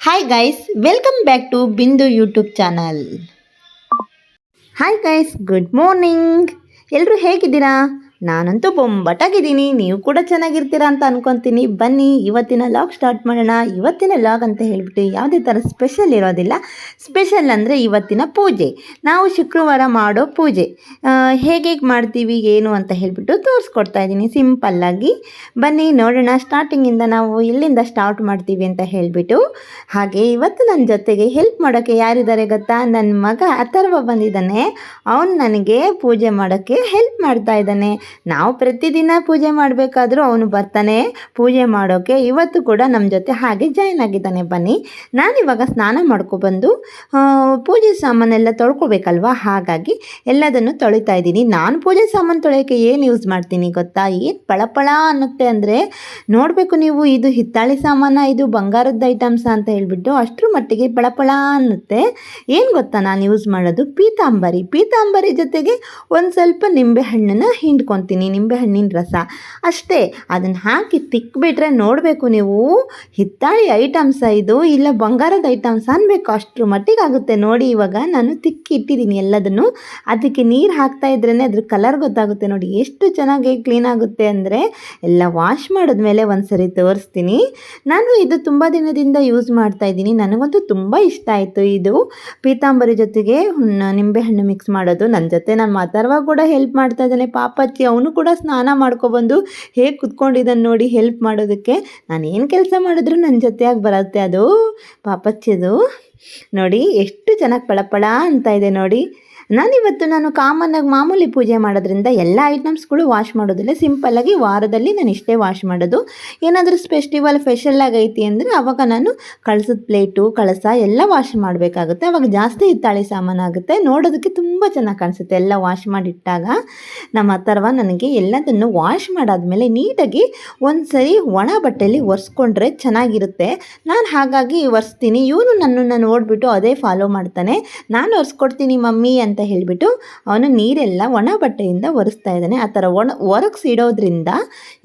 Hi guys, welcome back to Bindu YouTube channel. Hi guys, good morning. ಎಲ್ಲರೂ ಹೇಗಿದ್ದೀರಾ? ನಾನಂತೂ ಬೊಂಬಟಾಗಿದ್ದೀನಿ. ನೀವು ಕೂಡ ಚೆನ್ನಾಗಿರ್ತೀರಾ ಅಂತ ಅನ್ಕೊತೀನಿ. ಬನ್ನಿ ಇವತ್ತಿನ ಲಾಗ್ ಸ್ಟಾರ್ಟ್ ಮಾಡೋಣ. ಇವತ್ತಿನ ಲಾಗ್ ಅಂತ ಹೇಳಿಬಿಟ್ಟು ಯಾವುದೇ ಥರ ಸ್ಪೆಷಲ್ ಇರೋದಿಲ್ಲ. ಸ್ಪೆಷಲ್ ಅಂದರೆ ಇವತ್ತಿನ ಪೂಜೆ, ನಾವು ಶುಕ್ರವಾರ ಮಾಡೋ ಪೂಜೆ ಹೇಗೆ ಮಾಡ್ತೀವಿ ಏನು ಅಂತ ಹೇಳಿಬಿಟ್ಟು ತೋರಿಸ್ಕೊಡ್ತಾ ಇದ್ದೀನಿ ಸಿಂಪಲ್ಲಾಗಿ. ಬನ್ನಿ ನೋಡೋಣ ಸ್ಟಾರ್ಟಿಂಗಿಂದ ನಾವು ಎಲ್ಲಿಂದ ಸ್ಟಾರ್ಟ್ ಮಾಡ್ತೀವಿ ಅಂತ ಹೇಳಿಬಿಟ್ಟು. ಹಾಗೆ ಇವತ್ತು ನನ್ನ ಜೊತೆಗೆ ಹೆಲ್ಪ್ ಮಾಡೋಕ್ಕೆ ಯಾರಿದ್ದಾರೆ ಗೊತ್ತಾ? ನನ್ನ ಮಗ ಅಥರ್ವ ಬಂದಿದ್ದಾನೆ. ಅವನು ನನಗೆ ಪೂಜೆ ಮಾಡೋಕ್ಕೆ ಹೆಲ್ಪ್ ಮಾಡ್ತಾ ಇದ್ದಾನೆ. ನಾವು ಪ್ರತಿದಿನ ಪೂಜೆ ಮಾಡಬೇಕಾದ್ರೂ ಅವನು ಬರ್ತಾನೆ ಪೂಜೆ ಮಾಡೋಕ್ಕೆ. ಇವತ್ತು ಕೂಡ ನಮ್ಮ ಜೊತೆ ಹಾಗೆ ಜಾಯ್ನ್ ಆಗಿದ್ದಾನೆ. ಬನ್ನಿ, ನಾನಿವಾಗ ಸ್ನಾನ ಮಾಡ್ಕೊಬಂದು ಪೂಜೆ ಸಾಮಾನೆಲ್ಲ ತೊಳ್ಕೊಬೇಕಲ್ವ, ಹಾಗಾಗಿ ಎಲ್ಲದನ್ನು ತೊಳಿತಾ ಇದ್ದೀನಿ. ನಾನು ಪೂಜೆ ಸಾಮಾನು ತೊಳೆಯೋಕ್ಕೆ ಏನು ಯೂಸ್ ಮಾಡ್ತೀನಿ ಗೊತ್ತಾ? ಏನು ಪಳಪಳ ಅನ್ನುತ್ತೆ ಅಂದರೆ ನೋಡಬೇಕು ನೀವು. ಇದು ಹಿತ್ತಾಳಿ ಸಾಮಾನ, ಇದು ಬಂಗಾರದ ಐಟಮ್ಸ ಅಂತ ಹೇಳಿಬಿಟ್ಟು ಅಷ್ಟರ ಮಟ್ಟಿಗೆ ಪಳಪಳ ಅನ್ನುತ್ತೆ. ಏನು ಗೊತ್ತಾ ನಾನು ಯೂಸ್ ಮಾಡೋದು? ಪೀತಾಂಬರಿ ಜೊತೆಗೆ ಒಂದು ಸ್ವಲ್ಪ ನಿಂಬೆಹಣ್ಣನ್ನು ಹಿಂಡ್ಕೊತೀನಿ, ನಿಂಬೆಹಣ್ಣಿನ ರಸ ಅಷ್ಟೇ. ಅದನ್ನು ಹಾಕಿ ತಿಕ್ಬಿಟ್ರೆ ನೋಡಬೇಕು ನೀವು, ಹಿತ್ತಾಳಿ ಐಟಮ್ಸ ಇದು ಇಲ್ಲ ಬಂಗಾರದ ಐಟಮ್ಸ ಅನ್ಬೇಕು, ಅಷ್ಟರ ಮಟ್ಟಿಗೆ ಆಗುತ್ತೆ ನೋಡಿ. ಇವಾಗ ನಾನು ತಿಕ್ಕಿ ಇಟ್ಟಿದ್ದೀನಿ ಎಲ್ಲದನ್ನು. ಅದಕ್ಕೆ ನೀರು ಹಾಕ್ತಾ ಇದ್ರೇ ಅದ್ರ ಕಲರ್ ಗೊತ್ತಾಗುತ್ತೆ ನೋಡಿ, ಎಷ್ಟು ಚೆನ್ನಾಗಿ ಕ್ಲೀನ್ ಆಗುತ್ತೆ ಅಂದರೆ. ಎಲ್ಲ ವಾಶ್ ಮಾಡಿದ್ಮೇಲೆ ಒಂದ್ಸರಿ ತೋರಿಸ್ತೀನಿ. ನಾನು ಇದು ತುಂಬ ದಿನದಿಂದ ಯೂಸ್ ಮಾಡ್ತಾ ಇದ್ದೀನಿ. ನನಗಂತೂ ತುಂಬ ಇಷ್ಟ ಆಯಿತು ಇದು ಪೀತಾಂಬರಿ ಜೊತೆಗೆ ನಿಂಬೆಹಣ್ಣು ಮಿಕ್ಸ್ ಮಾಡೋದು. ನನ್ನ ಜೊತೆ ನಾನು ಮಾತಾಡುವಾಗ ಕೂಡ ಹೆಲ್ಪ್ ಮಾಡ್ತಾ ಇದ್ದಾನೆ ಪಾಪಚ್ಚಿ. ಅವನು ಕೂಡ ಸ್ನಾನ ಮಾಡ್ಕೊಬಂದು ಹೇಗೆ ಕುತ್ಕೊಂಡಿದ್ದಾನೆ ನೋಡಿ ಹೆಲ್ಪ್ ಮಾಡೋದಕ್ಕೆ. ನಾನು ಏನು ಕೆಲಸ ಮಾಡಿದ್ರು ನನ್ನ ಜೊತೆಯಾಗಿ ಬರುತ್ತೆ ಅದು ಪಾಪಚ್ಚಿದು. ನೋಡಿ ಎಷ್ಟು ಚೆನ್ನಾಗಿ ಪಳಪಳ ಅಂತ ಇದೆ ನೋಡಿ. ನಾನು ಕಾಮನ್ನಾಗಿ ಮಾಮೂಲಿ ಪೂಜೆ ಮಾಡೋದ್ರಿಂದ ಎಲ್ಲ ಐಟಮ್ಸ್ಗಳು ವಾಶ್ ಮಾಡೋದಿಲ್ಲ. ಸಿಂಪಲ್ಲಾಗಿ ವಾರದಲ್ಲಿ ನಾನು ಇಷ್ಟೇ ವಾಶ್ ಮಾಡೋದು. ಏನಾದರೂ ಸ್ಪೆಷಲ್ಲಾಗಿ ಐತಿ ಅಂದರೆ ಆವಾಗ ನಾನು ಕಳಸದ ಪ್ಲೇಟು ಕಳಸ ಎಲ್ಲ ವಾಶ್ ಮಾಡಬೇಕಾಗುತ್ತೆ. ಆವಾಗ ಜಾಸ್ತಿ ಹಿತ್ತಾಳಿ ಸಾಮಾನಾಗುತ್ತೆ, ನೋಡೋದಕ್ಕೆ ತುಂಬ ಚೆನ್ನಾಗಿ ಕಾಣಿಸುತ್ತೆ ಎಲ್ಲ ವಾಶ್ ಮಾಡಿಟ್ಟಾಗ. ನಮ್ಮ ಅಥರ್ವ ನನಗೆ ಎಲ್ಲದನ್ನು ವಾಶ್ ಮಾಡಾದ್ಮೇಲೆ ನೀಟಾಗಿ ಒಂದು ಸರಿ ಒಣ ಬಟ್ಟೆಯಲ್ಲಿ ಒರೆಸ್ಕೊಂಡ್ರೆ ಚೆನ್ನಾಗಿರುತ್ತೆ. ನಾನು ಹಾಗಾಗಿ ಒರೆಸ್ತೀನಿ. ಇವನು ನನ್ನನ್ನು ನೋಡಿಬಿಟ್ಟು ಅದೇ ಫಾಲೋ ಮಾಡ್ತಾನೆ. ನಾನು ಒರೆಸ್ಕೊಡ್ತೀನಿ ಮಮ್ಮಿ ಅಂತ ಹೇಳಿಬಿಟ್ಟು ಅವನು ನೀರೆಲ್ಲ ಒಣ ಬಟ್ಟೆಯಿಂದ ಒರೆಸ್ತಾ ಇದ್ದಾನೆ. ಆ ಥರ ಒರಗಿಸಿಡೋದ್ರಿಂದ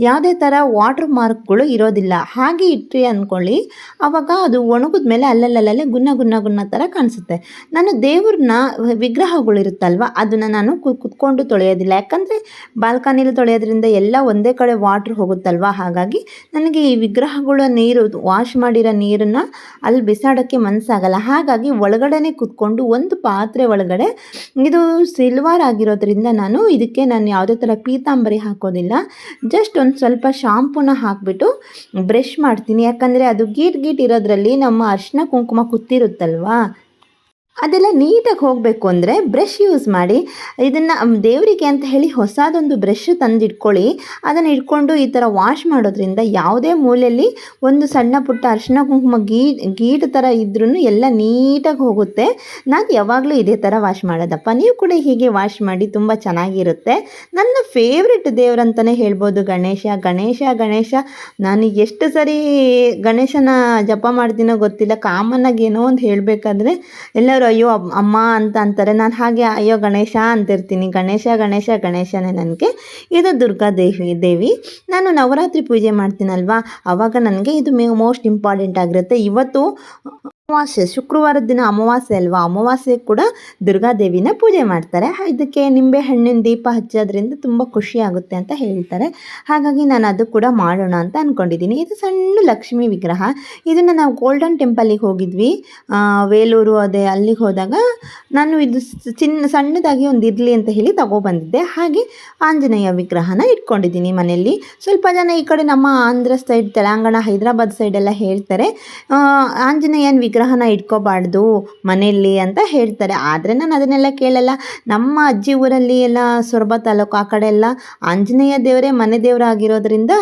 ಯಾವುದೇ ಥರ ವಾಟರ್ ಮಾರ್ಕ್ಗಳು ಇರೋದಿಲ್ಲ. ಹಾಗೆ ಇಟ್ಟರೆ ಅಂದ್ಕೊಳ್ಳಿ, ಆವಾಗ ಅದು ಒಣಗಿದ ಮೇಲೆ ಅಲ್ಲಲ್ಲಲ್ಲೇ ಗುನ್ನ ಥರ ಕಾಣಿಸುತ್ತೆ. ನಾನು ದೇವ್ರನ್ನ ವಿಗ್ರಹಗಳಿರುತ್ತಲ್ವ ಅದನ್ನು ನಾನು ಕುತ್ಕೊಂಡು ತೊಳೆಯೋದಿಲ್ಲ. ಯಾಕಂದರೆ ಬಾಲ್ಕನಿಲಿ ತೊಳೆಯೋದ್ರಿಂದ ಎಲ್ಲ ಒಂದೇ ಕಡೆ ವಾಟ್ರ್ ಹೋಗುತ್ತಲ್ವ. ಹಾಗಾಗಿ ನನಗೆ ಈ ವಿಗ್ರಹಗಳ ನೀರು ವಾಶ್ ಮಾಡಿರೋ ನೀರನ್ನು ಅಲ್ಲಿ ಬಿಸಾಡೋಕ್ಕೆ ಮನಸ್ಸಾಗಲ್ಲ. ಹಾಗಾಗಿ ಒಳಗಡೆನೇ ಕುತ್ಕೊಂಡು ಒಂದು ಪಾತ್ರೆ ಒಳಗಡೆ, ಇದು ಸಿಲ್ವರ್ ಆಗಿರೋದ್ರಿಂದ ನಾನು ಯಾವುದೇ ಥರ ಪೀತಾಂಬರಿ ಹಾಕೋದಿಲ್ಲ. ಜಸ್ಟ್ ಒಂದು ಸ್ವಲ್ಪ ಶಾಂಪೂನ ಹಾಕಿಬಿಟ್ಟು ಬ್ರಷ್ ಮಾಡ್ತೀನಿ. ಯಾಕಂದರೆ ಅದು ಗೀಟ್ ಇರೋದ್ರಲ್ಲಿ ನಮ್ಮ ಅರಿಶಿನ ಕುಂಕುಮ ಕುತ್ತಿರುತ್ತಲ್ವಾ, ಅದೆಲ್ಲ ನೀಟಾಗಿ ಹೋಗಬೇಕು ಅಂದರೆ ಬ್ರಷ್ ಯೂಸ್ ಮಾಡಿ. ಇದನ್ನು ದೇವರಿಗೆ ಅಂತ ಹೇಳಿ ಹೊಸದೊಂದು ಬ್ರಷ್ ತಂದಿಟ್ಕೊಳ್ಳಿ. ಅದನ್ನು ಇಟ್ಕೊಂಡು ಈ ಥರ ವಾಶ್ ಮಾಡೋದ್ರಿಂದ ಯಾವುದೇ ಮೂಲೆಯಲ್ಲಿ ಒಂದು ಸಣ್ಣ ಪುಟ್ಟ ಅರಿಶಿನ ಕುಂಕುಮ ಗೀಟ್ ಥರ ಇದ್ರೂ ಎಲ್ಲ ನೀಟಾಗಿ ಹೋಗುತ್ತೆ. ನಾನು ಯಾವಾಗಲೂ ಇದೇ ಥರ ವಾಶ್ ಮಾಡೋದಪ್ಪ. ನೀವು ಕೂಡ ಹೀಗೆ ವಾಶ್ ಮಾಡಿ, ತುಂಬ ಚೆನ್ನಾಗಿರುತ್ತೆ. ನನ್ನ ಫೇವ್ರೆಟ್ ದೇವ್ರಂತಲೇ ಹೇಳ್ಬೋದು ಗಣೇಶ. ನಾನು ಎಷ್ಟು ಸರಿ ಗಣೇಶನ ಜಪ ಮಾಡ್ತೀನೋ ಗೊತ್ತಿಲ್ಲ. ಕಾಮನ್ನಾಗಿ ಏನೋ ಒಂದು ಹೇಳಬೇಕಾದ್ರೆ ಎಲ್ಲರೂ ಅಯ್ಯೋ ಅಮ್ಮ ಅಂತ ಅಂತಾರೆ. ನಾನು ಹಾಗೆ ಅಯ್ಯೋ ಗಣೇಶ ಅಂತಿರ್ತೀನಿ. ಗಣೇಶನೇ ನನಗೆ. ಇದು ದುರ್ಗಾ ದೇವಿ. ನಾನು ನವರಾತ್ರಿ ಪೂಜೆ ಮಾಡ್ತೀನಲ್ವಾ, ಆವಾಗ ನನಗೆ ಇದು ಮೋಸ್ಟ್ ಇಂಪಾರ್ಟೆಂಟ್ ಆಗಿರುತ್ತೆ. ಇವತ್ತು ಅಮಾವಾಸ್ಯೆ, ಶುಕ್ರವಾರದ ದಿನ ಅಮಾವಾಸ್ಯೆ ಅಲ್ವಾ, ಅಮಾವಾಸ್ಯೆ ಕೂಡ ದುರ್ಗಾದೇವಿನ ಪೂಜೆ ಮಾಡ್ತಾರೆ. ಇದಕ್ಕೆ ನಿಂಬೆ ಹಣ್ಣಿನ ದೀಪ ಹಚ್ಚೋದ್ರಿಂದ ತುಂಬ ಖುಷಿ ಆಗುತ್ತೆ ಅಂತ ಹೇಳ್ತಾರೆ. ಹಾಗಾಗಿ ನಾನು ಅದು ಕೂಡ ಮಾಡೋಣ ಅಂತ ಅಂದ್ಕೊಂಡಿದ್ದೀನಿ. ಇದು ಸಣ್ಣ ಲಕ್ಷ್ಮೀ ವಿಗ್ರಹ. ಇದನ್ನು ನಾವು ಗೋಲ್ಡನ್ ಟೆಂಪಲಿಗೆ ಹೋಗಿದ್ವಿ, ವೇಲೂರು ಅಲ್ಲಿಗೆ ಹೋದಾಗ ನಾನು ಇದು ಸಣ್ಣದಾಗಿ ಒಂದು ಇರಲಿ ಅಂತ ಹೇಳಿ ತಗೊಬಂದಿದ್ದೆ. ಹಾಗೆ ಆಂಜನೇಯ ವಿಗ್ರಹನ ಇಟ್ಕೊಂಡಿದ್ದೀನಿ ಮನೆಯಲ್ಲಿ. ಸ್ವಲ್ಪ ಜನ ಈ ಕಡೆ ನಮ್ಮ ಆಂಧ್ರ ಸೈಡ್, ತೆಲಂಗಾಣ, ಹೈದರಾಬಾದ್ ಸೈಡೆಲ್ಲ ಹೇಳ್ತಾರೆ ಆಂಜನೇಯನ ವಿಗ್ರಹನ ಇಟ್ಕೋಬಾರ್ದು ಮನೆಯಲ್ಲಿ ಅಂತ ಹೇಳ್ತಾರೆ. ಆದರೆ ನಾನು ಅದನ್ನೆಲ್ಲ ಕೇಳಲ್ಲ. ನಮ್ಮ ಅಜ್ಜಿ ಊರಲ್ಲಿ ಎಲ್ಲ ಸೊರಬ ತಾಲೂಕು ಆ ಕಡೆ ಎಲ್ಲ ಆಂಜನೇಯ ದೇವರೇ ಮನೆ ದೇವರಾಗಿರೋದ್ರಿಂದ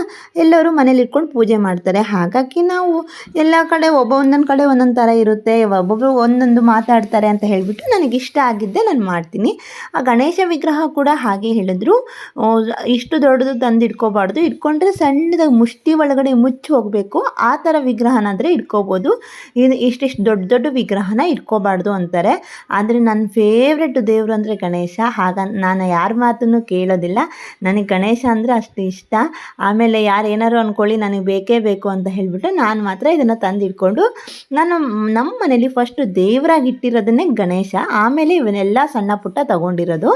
ಎಲ್ಲರೂ ಮನೇಲಿ ಇಟ್ಕೊಂಡು ಪೂಜೆ ಮಾಡ್ತಾರೆ. ಹಾಗಾಗಿ ನಾವು ಎಲ್ಲ ಕಡೆ ಒಂದೊಂದು ಕಡೆ ಒಂದೊಂದು ಥರ ಇರುತ್ತೆ, ಒಬ್ಬೊಬ್ಬರು ಒಂದೊಂದು ಮಾತಾಡ್ತಾರೆ ಅಂತ ಹೇಳಿಬಿಟ್ಟು ನನಗೆ ಇಷ್ಟ ಆಗಿದ್ದೆ ನಾನು ಮಾಡ್ತೀನಿ. ಆ ಗಣೇಶ ವಿಗ್ರಹ ಕೂಡ ಹಾಗೆ ಹೇಳಿದ್ರು, ಇಷ್ಟು ದೊಡ್ಡದು ತಂದು ಇಟ್ಕೋಬಾರ್ದು, ಇಟ್ಕೊಂಡ್ರೆ ಸಣ್ಣದಾಗಿ ಮುಷ್ಟಿ ಒಳಗಡೆ ಮುಚ್ಚಿ ಹೋಗಬೇಕು, ಆ ಥರ ವಿಗ್ರಹನಾದರೆ ಇಟ್ಕೋಬೋದು. ಇಷ್ಟು ಇಷ್ಟಿಷ್ಟು ದೊಡ್ಡ ದೊಡ್ಡ ವಿಗ್ರಹನ ಇಟ್ಕೋಬಾರ್ದು ಅಂತಾರೆ. ಆದರೆ ನನ್ನ ಫೇವ್ರೆಟ್ ದೇವರು ಅಂದರೆ ಗಣೇಶ. ನಾನು ಯಾರ ಮಾತನ್ನು ಕೇಳೋದಿಲ್ಲ. ನನಗೆ ಗಣೇಶ ಅಂದರೆ ಅಷ್ಟು ಇಷ್ಟ. ಆಮೇಲೆ ಯಾರು ಏನಾದ್ರು ಅಂದ್ಕೊಳ್ಳಿ, ನನಗೆ ಬೇಕೇ ಬೇಕು ಅಂತ ಹೇಳಿಬಿಟ್ಟು ನಾನು ಮಾತ್ರ ಇದನ್ನು ತಂದು ಇಟ್ಕೊಂಡು, ನಾನು ನಮ್ಮ ಮನೇಲಿ ಫಸ್ಟು ದೇವರಾಗಿ ಇಟ್ಟಿರೋದನ್ನೇ ಗಣೇಶ, ಆಮೇಲೆ ಇವನ್ನೆಲ್ಲ ಸಣ್ಣ ಪುಟ್ಟ ತಗೊಂಡಿರೋದು.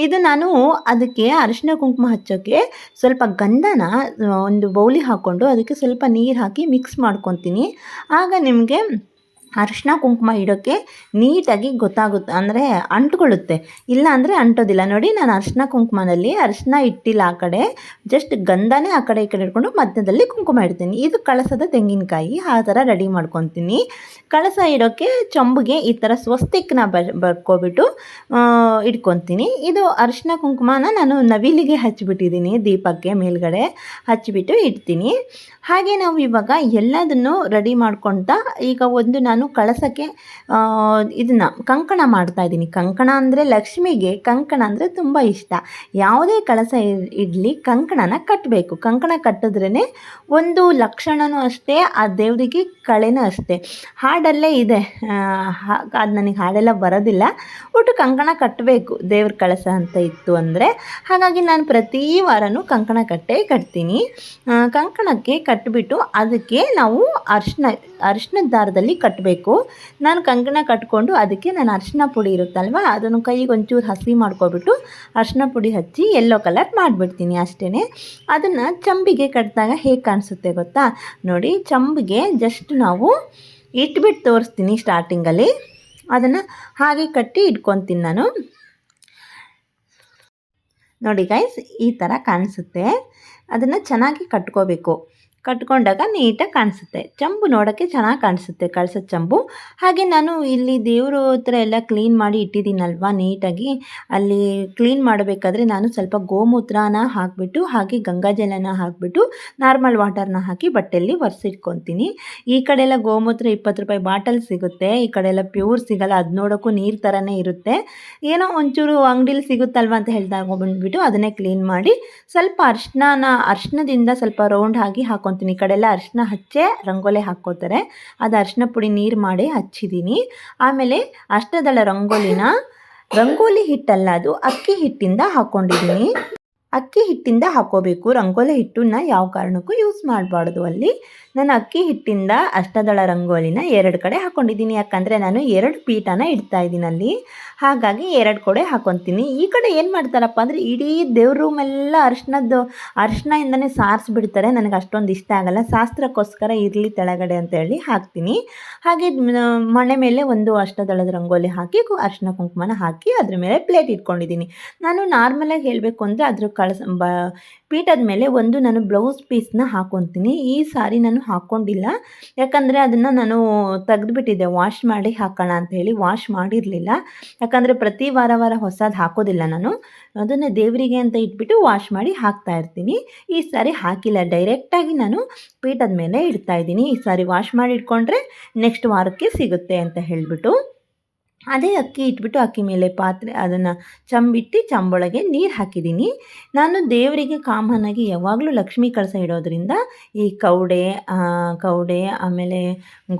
ಇದು ನಾನು ಅದಕ್ಕೆ ಅರಿಶಿನ ಕುಂಕುಮ ಹಚ್ಚೋಕ್ಕೆ ಸ್ವಲ್ಪ ಗಂಧನ ಒಂದು ಬೌಲಿಗೆ ಹಾಕ್ಕೊಂಡು ಅದಕ್ಕೆ ಸ್ವಲ್ಪ ನೀರು ಹಾಕಿ ಮಿಕ್ಸ್ ಮಾಡ್ಕೊತೀನಿ. ಆಗ ನಿಮಗೆ ಅರಿಶಿನ ಕುಂಕುಮ ಇಡೋಕ್ಕೆ ನೀಟಾಗಿ ಗೊತ್ತಾಗುತ್ತೆ, ಅಂದರೆ ಅಂಟ್ಕೊಳ್ಳುತ್ತೆ. ಇಲ್ಲ ಅಂದರೆ ಅಂಟೋದಿಲ್ಲ. ನೋಡಿ, ನಾನು ಅರಿಶಿನ ಕುಂಕುಮದಲ್ಲಿ ಅರಿಶಿನ ಇಟ್ಟಿಲ್ಲ ಆ ಕಡೆ, ಜಸ್ಟ್ ಗಂಧನೇ ಆ ಕಡೆ ಈ ಕಡೆ ಇಟ್ಕೊಂಡು ಮಧ್ಯದಲ್ಲಿ ಕುಂಕುಮ ಇಡ್ತೀನಿ. ಇದು ಕಳಸದ ತೆಂಗಿನಕಾಯಿ, ಆ ಥರ ರೆಡಿ ಮಾಡ್ಕೊತೀನಿ. ಕಳಸ ಇಡೋಕ್ಕೆ ಚೊಂಬಿಗೆ ಈ ಥರ ಸ್ವಸ್ತಿಕ್ನ ಬರ್ಕೊಬಿಟ್ಟು ಇಟ್ಕೊತೀನಿ. ಇದು ಅರಿಶಿನ ಕುಂಕುಮನ ನಾನು ನವಿಲಿಗೆ ಹಚ್ಚಿಬಿಟ್ಟಿದ್ದೀನಿ, ದೀಪಕ್ಕೆ ಮೇಲ್ಗಡೆ ಹಚ್ಚಿಬಿಟ್ಟು ಇಡ್ತೀನಿ. ಹಾಗೆ ನಾವು ಇವಾಗ ಎಲ್ಲದನ್ನು ರೆಡಿ ಮಾಡ್ಕೊತಾ ಈಗ ಒಂದು ನಾನು ಕಳಸಕ್ಕೆ ಇದನ್ನು ಕಂಕಣ ಮಾಡ್ತಾಯಿದ್ದೀನಿ. ಕಂಕಣ ಅಂದರೆ ಲಕ್ಷ್ಮಿಗೆ ಕಂಕಣ ಅಂದರೆ ತುಂಬ ಇಷ್ಟ. ಯಾವುದೇ ಕಳಸ ಇಡಲಿ ಕಂಕಣನ ಕಟ್ಟಬೇಕು. ಕಂಕಣ ಕಟ್ಟಿದ್ರೇ ಒಂದು ಲಕ್ಷಣವೂ ಅಷ್ಟೇ, ಆ ದೇವರಿಗೆ ಕಳೆನೂ ಅಷ್ಟೇ. ಹಾಡಲ್ಲೇ ಇದೆ, ಅದು ನನಗೆ ಹಾಡೆಲ್ಲ ಬರೋದಿಲ್ಲ. ಒಟ್ಟು ಕಂಕಣ ಕಟ್ಟಬೇಕು ದೇವ್ರ ಕಳಸ ಅಂತ ಇತ್ತು ಅಂದರೆ. ಹಾಗಾಗಿ ನಾನು ಪ್ರತಿ ವಾರನೂ ಕಂಕಣ ಕಟ್ತೀನಿ. ಕಂಕಣಕ್ಕೆ ಕಟ್ಟಿಬಿಟ್ಟು ಅದಕ್ಕೆ ನಾವು ಅರಿಶಿನದ ದಾರದಲ್ಲಿ ಕಟ್ಟಬೇಕು. ನಾನು ಕಂಕಣ ಕಟ್ಕೊಂಡು ಅದಕ್ಕೆ ನಾನು ಅರಿಶಿನ ಪುಡಿ ಇರುತ್ತಲ್ವ, ಅದನ್ನು ಕೈಗೆ ಒಂಚೂರು ಹಸಿ ಮಾಡ್ಕೊಬಿಟ್ಟು ಅರಿಶಿನ ಪುಡಿ ಹಚ್ಚಿ ಯೆಲ್ಲೋ ಕಲರ್ ಮಾಡಿಬಿಡ್ತೀನಿ ಅಷ್ಟೇ. ಅದನ್ನು ಚಂಬಿಗೆ ಕಟ್ಟಿದಾಗ ಹೇಗೆ ಕಾಣಿಸುತ್ತೆ ಗೊತ್ತಾ? ನೋಡಿ, ಚಂಬಿಗೆ ಜಸ್ಟ್ ನಾವು ಇಟ್ಬಿಟ್ಟು ತೋರಿಸ್ತೀನಿ. ಸ್ಟಾರ್ಟಿಂಗಲ್ಲಿ ಅದನ್ನು ಹಾಗೆ ಕಟ್ಟಿ ಇಟ್ಕೊತೀನಿ ನಾನು. ನೋಡಿ ಗೈಸ್, ಈ ಥರ ಕಾಣಿಸುತ್ತೆ. ಅದನ್ನು ಚೆನ್ನಾಗಿ ಕಟ್ಕೋಬೇಕು. ಕಟ್ಕೊಂಡಾಗ ನೀಟಾಗಿ ಕಾಣಿಸುತ್ತೆ. ಚಂಬು ನೋಡೋಕ್ಕೆ ಚೆನ್ನಾಗಿ ಕಾಣಿಸುತ್ತೆ, ಕಳಸದ ಚಂಬು. ಹಾಗೆ ನಾನು ಇಲ್ಲಿ ದೇವ್ರ ಹತ್ರ ಎಲ್ಲ ಕ್ಲೀನ್ ಮಾಡಿ ಇಟ್ಟಿದ್ದೀನಲ್ವ ನೀಟಾಗಿ. ಅಲ್ಲಿ ಕ್ಲೀನ್ ಮಾಡಬೇಕಾದ್ರೆ ನಾನು ಸ್ವಲ್ಪ ಗೋಮೂತ್ರನ ಹಾಕಿಬಿಟ್ಟು ಹಾಗೆ ಗಂಗಾಜಲನ ಹಾಕಿಬಿಟ್ಟು ನಾರ್ಮಲ್ ವಾಟರ್ನ ಹಾಕಿ ಬಟ್ಟೆಯಲ್ಲಿ ಒರೆಸಿಟ್ಕೊತೀನಿ. ಈ ಕಡೆ ಎಲ್ಲ ಗೋಮೂತ್ರ 20 ರೂಪಾಯಿ ಬಾಟಲ್ ಸಿಗುತ್ತೆ, ಈ ಕಡೆ ಎಲ್ಲ ಪ್ಯೂರ್ ಸಿಗೋಲ್ಲ. ಅದು ನೋಡೋಕ್ಕೂ ನೀರು ಥರನೇ ಇರುತ್ತೆ. ಏನೋ ಒಂಚೂರು ಅಂಗಡಿಲಿ ಸಿಗುತ್ತಲ್ವ ಅಂತ ಹೇಳ್ದಾಗ ಬಂದುಬಿಟ್ಟು ಅದನ್ನೇ ಕ್ಲೀನ್ ಮಾಡಿ ಸ್ವಲ್ಪ ಅರಿಶಿನದಿಂದ ಸ್ವಲ್ಪ ರೌಂಡ್ ಆಗಿ ಈ ಕಡೆ ಎಲ್ಲ ಅರಿಶಿನ ಹಚ್ಚೆ ರಂಗೋಲಿ ಹಾಕ್ಕೋತಾರೆ. ಅದು ಅರಿಶಿನ ಪುಡಿ ನೀರು ಮಾಡಿ ಹಚ್ಚಿದ್ದೀನಿ. ಆಮೇಲೆ ಅಷ್ಟದಳ ರಂಗೋಲಿ ಹಿಟ್ಟಲ್ಲ, ಅದು ಅಕ್ಕಿ ಹಿಟ್ಟಿಂದ ಹಾಕ್ಕೊಂಡಿದ್ದೀನಿ. ಅಕ್ಕಿ ಹಿಟ್ಟಿಂದ ಹಾಕ್ಕೋಬೇಕು. ರಂಗೋಲಿ ಹಿಟ್ಟನ್ನ ಯಾವ ಕಾರಣಕ್ಕೂ ಯೂಸ್ ಮಾಡಬಾರ್ದು. ಅಲ್ಲಿ ನಾನು ಅಕ್ಕಿ ಹಿಟ್ಟಿಂದ ಅಷ್ಟದಳ ರಂಗೋಲಿನ 2 ಕಡೆ ಹಾಕ್ಕೊಂಡಿದ್ದೀನಿ. ಯಾಕಂದರೆ ನಾನು 2 ಪೀಠನ ಇಡ್ತಾಯಿದ್ದೀನಿ ಅಲ್ಲಿ, ಹಾಗಾಗಿ 2 ಕಡೆ ಹಾಕ್ಕೊತೀನಿ. ಈ ಕಡೆ ಏನು ಮಾಡ್ತಾರಪ್ಪ ಅಂದರೆ ಇಡೀ ದೇವ್ರ ರೂಮೆಲ್ಲ ಅರಿಶಿನದಿಂದನೇ ಸಾರಿಸ್ಬಿಡ್ತಾರೆ. ನನಗೆ ಅಷ್ಟೊಂದು ಇಷ್ಟ ಆಗಲ್ಲ. ಶಾಸ್ತ್ರಕ್ಕೋಸ್ಕರ ಇರಲಿ ತೆಳಗಡೆ ಅಂತೇಳಿ ಹಾಕ್ತೀನಿ. ಹಾಗೆ ಮಣೆ ಮೇಲೆ ಒಂದು ಅಷ್ಟದಳದ ರಂಗೋಲಿ ಹಾಕಿ ಅರಿಶಿನ ಕುಂಕುಮನ ಹಾಕಿ ಅದ್ರ ಮೇಲೆ ಪ್ಲೇಟ್ ಇಟ್ಕೊಂಡಿದ್ದೀನಿ. ನಾನು ನಾರ್ಮಲಾಗಿ ಹೇಳಬೇಕು ಅಂದರೆ ಅದ್ರ ಪೀಠದ ಮೇಲೆ ಒಂದು ನಾನು ಬ್ಲೌಸ್ ಪೀಸ್ನ ಹಾಕ್ಕೊತೀನಿ. ಈ ಸಾರಿ ನಾನು ಹಾಕ್ಕೊಂಡಿಲ್ಲ, ಯಾಕಂದರೆ ಅದನ್ನು ನಾನು ತೆಗೆದುಬಿಟ್ಟಿದ್ದೆ. ವಾಶ್ ಮಾಡಿ ಹಾಕೋಣ ಅಂಥೇಳಿ ವಾಶ್ ಮಾಡಿರಲಿಲ್ಲ. ಯಾಕಂದರೆ ಪ್ರತಿ ವಾರ ಹೊಸದು ಹಾಕೋದಿಲ್ಲ ನಾನು, ಅದನ್ನು ದೇವರಿಗೆ ಅಂತ ಇಟ್ಬಿಟ್ಟು ವಾಶ್ ಮಾಡಿ ಹಾಕ್ತಾ ಇರ್ತೀನಿ. ಈ ಸಾರಿ ಹಾಕಿಲ್ಲ, ಡೈರೆಕ್ಟಾಗಿ ನಾನು ಪೀಠದ ಮೇಲೆ ಇಡ್ತಾಯಿದ್ದೀನಿ. ಈ ಸಾರಿ ವಾಶ್ ಮಾಡಿ ಇಟ್ಕೊಂಡ್ರೆ ನೆಕ್ಸ್ಟ್ ವಾರಕ್ಕೆ ಸಿಗುತ್ತೆ ಅಂತ ಹೇಳಿಬಿಟ್ಟು ಅದೇ ಅಕ್ಕಿ ಇಟ್ಬಿಟ್ಟು ಅಕ್ಕಿ ಮೇಲೆ ಪಾತ್ರೆ ಅದನ್ನು ಚಂಬಿಟ್ಟು ಚಂಬೊಳಗೆ ನೀರು ಹಾಕಿದ್ದೀನಿ. ನಾನು ದೇವರಿಗೆ ಕಾಮನ್ನಾಗಿ ಯಾವಾಗಲೂ ಲಕ್ಷ್ಮೀ ಕಳಸ ಇಡೋದ್ರಿಂದ ಈ ಕೌಡೆ ಆಮೇಲೆ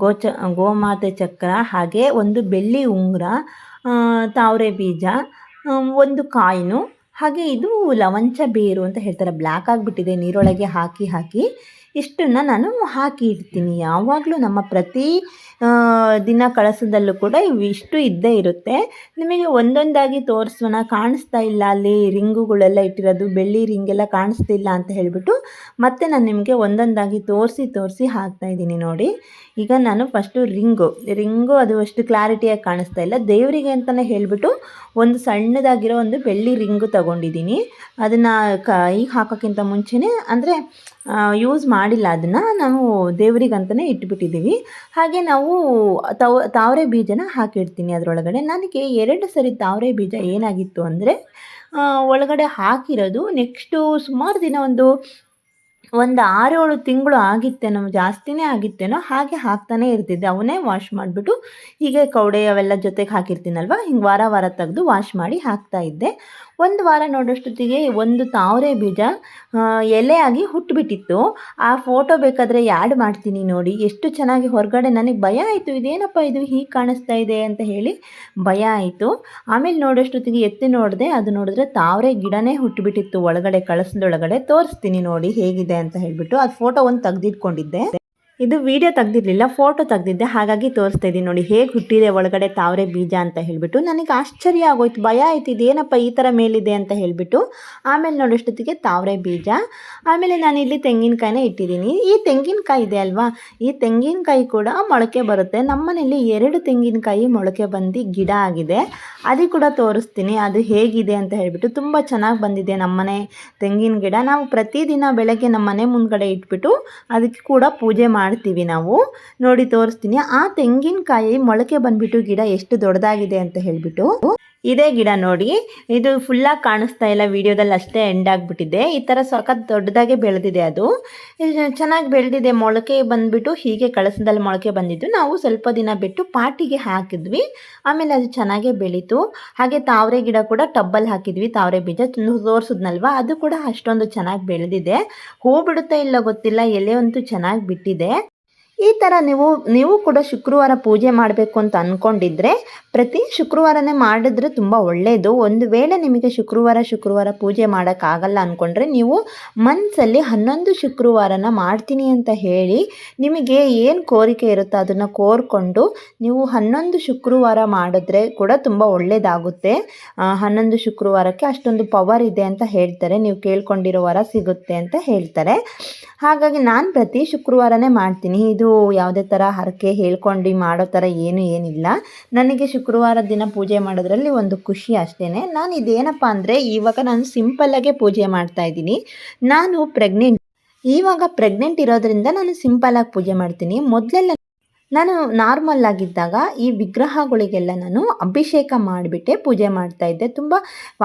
ಗೋಮಾತೆ ಚಕ್ರ, ಹಾಗೆ ಒಂದು ಬೆಳ್ಳಿ ಉಂಗುರ, ತಾವರೆ ಬೀಜ, ಒಂದು ಕಾಯಿನು, ಹಾಗೆ ಇದು ಲವಂಚ ಬೇರು ಅಂತ ಹೇಳ್ತಾರೆ, ಬ್ಲ್ಯಾಕ್ ಆಗಿಬಿಟ್ಟಿದೆ ನೀರೊಳಗೆ ಹಾಕಿ ಇಷ್ಟನ್ನು ನಾನು ಹಾಕಿ ಇಡ್ತೀನಿ. ಯಾವಾಗಲೂ ನಮ್ಮ ಪ್ರತಿ ದಿನ ಕಳಸದಲ್ಲೂ ಕೂಡ ಇವಿಷ್ಟು ಇದ್ದೇ ಇರುತ್ತೆ. ನಿಮಗೆ ಒಂದೊಂದಾಗಿ ತೋರಿಸೋಣ, ಕಾಣಿಸ್ತಾ ಇಲ್ಲ ಅಲ್ಲಿ ರಿಂಗುಗಳೆಲ್ಲ ಇಟ್ಟಿರೋದು, ಬೆಳ್ಳಿ ರಿಂಗೆಲ್ಲ ಕಾಣಿಸ್ತಿಲ್ಲ ಅಂತ ಹೇಳಿಬಿಟ್ಟು ಮತ್ತೆ ನಾನು ನಿಮಗೆ ಒಂದೊಂದಾಗಿ ತೋರಿಸಿ ಹಾಕ್ತಾಯಿದ್ದೀನಿ. ನೋಡಿ, ಈಗ ನಾನು ಫಸ್ಟು ರಿಂಗು ಅದು ಅಷ್ಟು ಕ್ಲಾರಿಟಿಯಾಗಿ ಕಾಣಿಸ್ತಾ ಇಲ್ಲ. ದೇವರಿಗೆ ಅಂತಲೇ ಹೇಳಿಬಿಟ್ಟು ಒಂದು ಸಣ್ಣದಾಗಿರೋ ಒಂದು ಬೆಳ್ಳಿ ರಿಂಗು ತಗೊಂಡಿದ್ದೀನಿ. ಅದನ್ನು ಈಗ ಹಾಕೋಕ್ಕಿಂತ ಮುಂಚೆನೇ ಅಂದರೆ ಯೂಸ್ ಮಾಡಿಲ್ಲ, ಅದನ್ನು ನಾವು ದೇವರಿಗಂತಲೇ ಇಟ್ಬಿಟ್ಟಿದ್ದೀವಿ. ಹಾಗೆ ನಾವು ತಾವರೆ ಬೀಜನ ಹಾಕಿಡ್ತೀನಿ ಅದರೊಳಗಡೆ. ನನಗೆ 2 ಸರಿ ತಾವರೆ ಬೀಜ ಏನಾಗಿತ್ತು ಅಂದರೆ ಒಳಗಡೆ ಹಾಕಿರೋದು ನೆಕ್ಸ್ಟು ಸುಮಾರು ದಿನ ಒಂದು ಒಂದು 6-7 ತಿಂಗಳು ಆಗಿತ್ತೇನೋ, ಜಾಸ್ತಿನೇ ಆಗಿತ್ತೇನೋ, ಹಾಗೆ ಹಾಕ್ತಾನೆ ಇರ್ತಿದ್ದೆ. ಅವನ್ನೇ ವಾಶ್ ಮಾಡಿಬಿಟ್ಟು ಹೀಗೆ ಕವಡೆ ಅವೆಲ್ಲ ಜೊತೆಗೆ ಹಾಕಿರ್ತೀನಲ್ವ, ಹಿಂಗೆ ವಾರ ವಾರ ತೆಗೆದು ವಾಶ್ ಮಾಡಿ ಹಾಕ್ತಾ ಇದ್ದೆ. ಒಂದು ವಾರ ನೋಡೋಷ್ಟೊತ್ತಿಗೆ ಒಂದು ತಾವರೆ ಬೀಜ ಎಲೆ ಆಗಿ ಹುಟ್ಟುಬಿಟ್ಟಿತ್ತು. ಆ ಫೋಟೋ ಬೇಕಾದರೆ ಆ್ಯಡ್ ಮಾಡ್ತೀನಿ ನೋಡಿ, ಎಷ್ಟು ಚೆನ್ನಾಗಿ ಹೊರಗಡೆ. ನನಗೆ ಭಯ ಆಯಿತು, ಇದೇನಪ್ಪ ಇದು ಹೀಗೆ ಕಾಣಿಸ್ತಾ ಇದೆ ಅಂತ ಹೇಳಿ ಭಯ ಆಯಿತು. ಆಮೇಲೆ ನೋಡೋಷ್ಟೊತ್ತಿಗೆ ಎತ್ತಿ ನೋಡಿದೆ, ಅದು ನೋಡಿದ್ರೆ ತಾವರೆ ಗಿಡನೇ ಹುಟ್ಟುಬಿಟ್ಟಿತ್ತು ಒಳಗಡೆ, ಕಳಸದೊಳಗಡೆ. ತೋರಿಸ್ತೀನಿ ನೋಡಿ ಹೇಗಿದೆ ಅಂತ ಹೇಳಿಬಿಟ್ಟು. ಅದು ಫೋಟೋ ಒಂದು ತೆಗೆದಿಟ್ಕೊಂಡಿದ್ದೆ. ಇದು ವಿಡಿಯೋ ತೆಗ್ದಿರಲಿಲ್ಲ, ಫೋಟೋ ತೆಗ್ದಿದ್ದೆ, ಹಾಗಾಗಿ ತೋರಿಸ್ತಾ ಇದ್ದೀನಿ ನೋಡಿ ಹೇಗೆ ಹುಟ್ಟಿದೆ ಒಳಗಡೆ ತಾವರೆ ಬೀಜ ಅಂತ ಹೇಳಿಬಿಟ್ಟು. ನನಗೆ ಆಶ್ಚರ್ಯ ಆಗೋಯ್ತು, ಭಯ ಆಯ್ತು, ಇದೇನಪ್ಪ ಈ ಥರ ಮೇಲಿದೆ ಅಂತ ಹೇಳಿಬಿಟ್ಟು. ಆಮೇಲೆ ನೋಡೋಷ್ಟೊತ್ತಿಗೆ ತಾವರೆ ಬೀಜ. ಆಮೇಲೆ ನಾನಿಲ್ಲಿ ತೆಂಗಿನಕಾಯಿನ ಇಟ್ಟಿದ್ದೀನಿ. ಈ ತೆಂಗಿನಕಾಯಿ ಇದೆ ಅಲ್ವಾ, ಈ ತೆಂಗಿನಕಾಯಿ ಕೂಡ ಮೊಳಕೆ ಬರುತ್ತೆ. ನಮ್ಮನೇಲಿ 2 ತೆಂಗಿನಕಾಯಿ ಮೊಳಕೆ ಬಂದು ಗಿಡ ಆಗಿದೆ. ಅದು ಕೂಡ ತೋರಿಸ್ತೀನಿ ಅದು ಹೇಗಿದೆ ಅಂತ ಹೇಳಿಬಿಟ್ಟು. ತುಂಬ ಚೆನ್ನಾಗಿ ಬಂದಿದೆ ನಮ್ಮನೆ ತೆಂಗಿನ ಗಿಡ. ನಾವು ಪ್ರತಿದಿನ ಬೆಳಗ್ಗೆ ನಮ್ಮ ಮನೆ ಮುಂದ್ಗಡೆ ಇಟ್ಬಿಟ್ಟು ಅದಕ್ಕೆ ಕೂಡ ಪೂಜೆ ಮಾಡ್ತೀವಿ ನಾವು. ನೋಡಿ ತೋರಿಸ್ತೀನಿ. ಆ ತೆಂಗಿನಕಾಯಿ ಮೊಳಕೆ ಬಂದ್ಬಿಟ್ಟು ಗಿಡ ಎಷ್ಟು ದೊಡ್ಡದಾಗಿದೆ ಅಂತ ಹೇಳಿಬಿಟ್ಟು. ಇದೇ ಗಿಡ ನೋಡಿ, ಇದು ಫುಲ್ಲಾಗಿ ಕಾಣಿಸ್ತಾ ಇಲ್ಲ ವಿಡಿಯೋದಲ್ಲಿ, ಅಷ್ಟೇ ಎಂಡ್ ಆಗಿಬಿಟ್ಟಿದೆ. ಈ ಥರ ಸಖತ್ ದೊಡ್ಡದಾಗೆ ಬೆಳೆದಿದೆ. ಅದು ಚೆನ್ನಾಗಿ ಬೆಳೆದಿದೆ. ಮೊಳಕೆ ಬಂದುಬಿಟ್ಟು ಹೀಗೆ ಕಳಸದಲ್ಲಿ ಮೊಳಕೆ ಬಂದಿದ್ದು. ನಾವು ಸ್ವಲ್ಪ ದಿನ ಬಿಟ್ಟು ಪಾಟಿಗೆ ಹಾಕಿದ್ವಿ, ಆಮೇಲೆ ಅದು ಚೆನ್ನಾಗೇ ಬೆಳೀತು. ಹಾಗೆ ತಾವರೆ ಗಿಡ ಕೂಡ ಟಬ್ಬಲ್ಲಿ ಹಾಕಿದ್ವಿ. ತಾವರೆ ಬೀಜ ತೋರಿಸಿದ್ನಲ್ವ, ಅದು ಕೂಡ ಅಷ್ಟೊಂದು ಚೆನ್ನಾಗಿ ಬೆಳೆದಿದೆ. ಹೂ ಬಿಡುತ್ತಾ ಇಲ್ಲ ಗೊತ್ತಿಲ್ಲ, ಎಲೆ ಅಂತೂ ಚೆನ್ನಾಗಿ ಬಿಟ್ಟಿದೆ. ಈ ಥರ ನೀವು ಕೂಡ ಶುಕ್ರವಾರ ಪೂಜೆ ಮಾಡಬೇಕು ಅಂತ ಅಂದ್ಕೊಂಡಿದ್ರೆ ಪ್ರತಿ ಶುಕ್ರವಾರನೇ ಮಾಡಿದ್ರೆ ತುಂಬ ಒಳ್ಳೆಯದು. ಒಂದು ವೇಳೆ ನಿಮಗೆ ಶುಕ್ರವಾರ ಪೂಜೆ ಮಾಡೋಕ್ಕಾಗಲ್ಲ ಅಂದ್ಕೊಂಡ್ರೆ ನೀವು ಮನಸ್ಸಲ್ಲಿ 11 ಶುಕ್ರವಾರನ ಮಾಡ್ತೀನಿ ಅಂತ ಹೇಳಿ ನಿಮಗೆ ಏನು ಕೋರಿಕೆ ಇರುತ್ತೋ ಅದನ್ನು ಕೋರ್ಕೊಂಡು ನೀವು 11 ಶುಕ್ರವಾರ ಮಾಡಿದ್ರೆ ಕೂಡ ತುಂಬ ಒಳ್ಳೆಯದಾಗುತ್ತೆ. 11 ಶುಕ್ರವಾರಕ್ಕೆ ಅಷ್ಟೊಂದು ಪವರ್ ಇದೆ ಅಂತ ಹೇಳ್ತಾರೆ. ನೀವು ಕೇಳ್ಕೊಂಡಿರೋ ವರ ಸಿಗುತ್ತೆ ಅಂತ ಹೇಳ್ತಾರೆ. ಹಾಗಾಗಿ ನಾನು ಪ್ರತಿ ಶುಕ್ರವಾರನೇ ಮಾಡ್ತೀನಿ. ಇದು ಯಾವುದೇ ಥರ ಹರಕೆ ಹೇಳ್ಕೊಂಡು ಮಾಡೋ ಥರ ಏನಿಲ್ಲ. ನನಗೆ ಶುಕ್ರವಾರ ದಿನ ಪೂಜೆ ಮಾಡೋದ್ರಲ್ಲಿ ಒಂದು ಖುಷಿ ಅಷ್ಟೇ. ನಾನು ಇದೇನಪ್ಪ ಅಂದರೆ ಇವಾಗ ನಾನು ಸಿಂಪಲ್ಲಾಗೆ ಪೂಜೆ ಮಾಡ್ತಾಯಿದ್ದೀನಿ. ನಾನು ಇವಾಗ ಪ್ರೆಗ್ನೆಂಟ್ ಇರೋದ್ರಿಂದ ನಾನು ಸಿಂಪಲ್ಲಾಗಿ ಪೂಜೆ ಮಾಡ್ತೀನಿ. ಮೊದಲೆಲ್ಲ ನಾನು ನಾರ್ಮಲ್ ಆಗಿದ್ದಾಗ ಈ ವಿಗ್ರಹಗಳಿಗೆಲ್ಲ ನಾನು ಅಭಿಷೇಕ ಮಾಡಿಬಿಟ್ಟೆ ಪೂಜೆ ಮಾಡ್ತಾಯಿದ್ದೆ. ತುಂಬ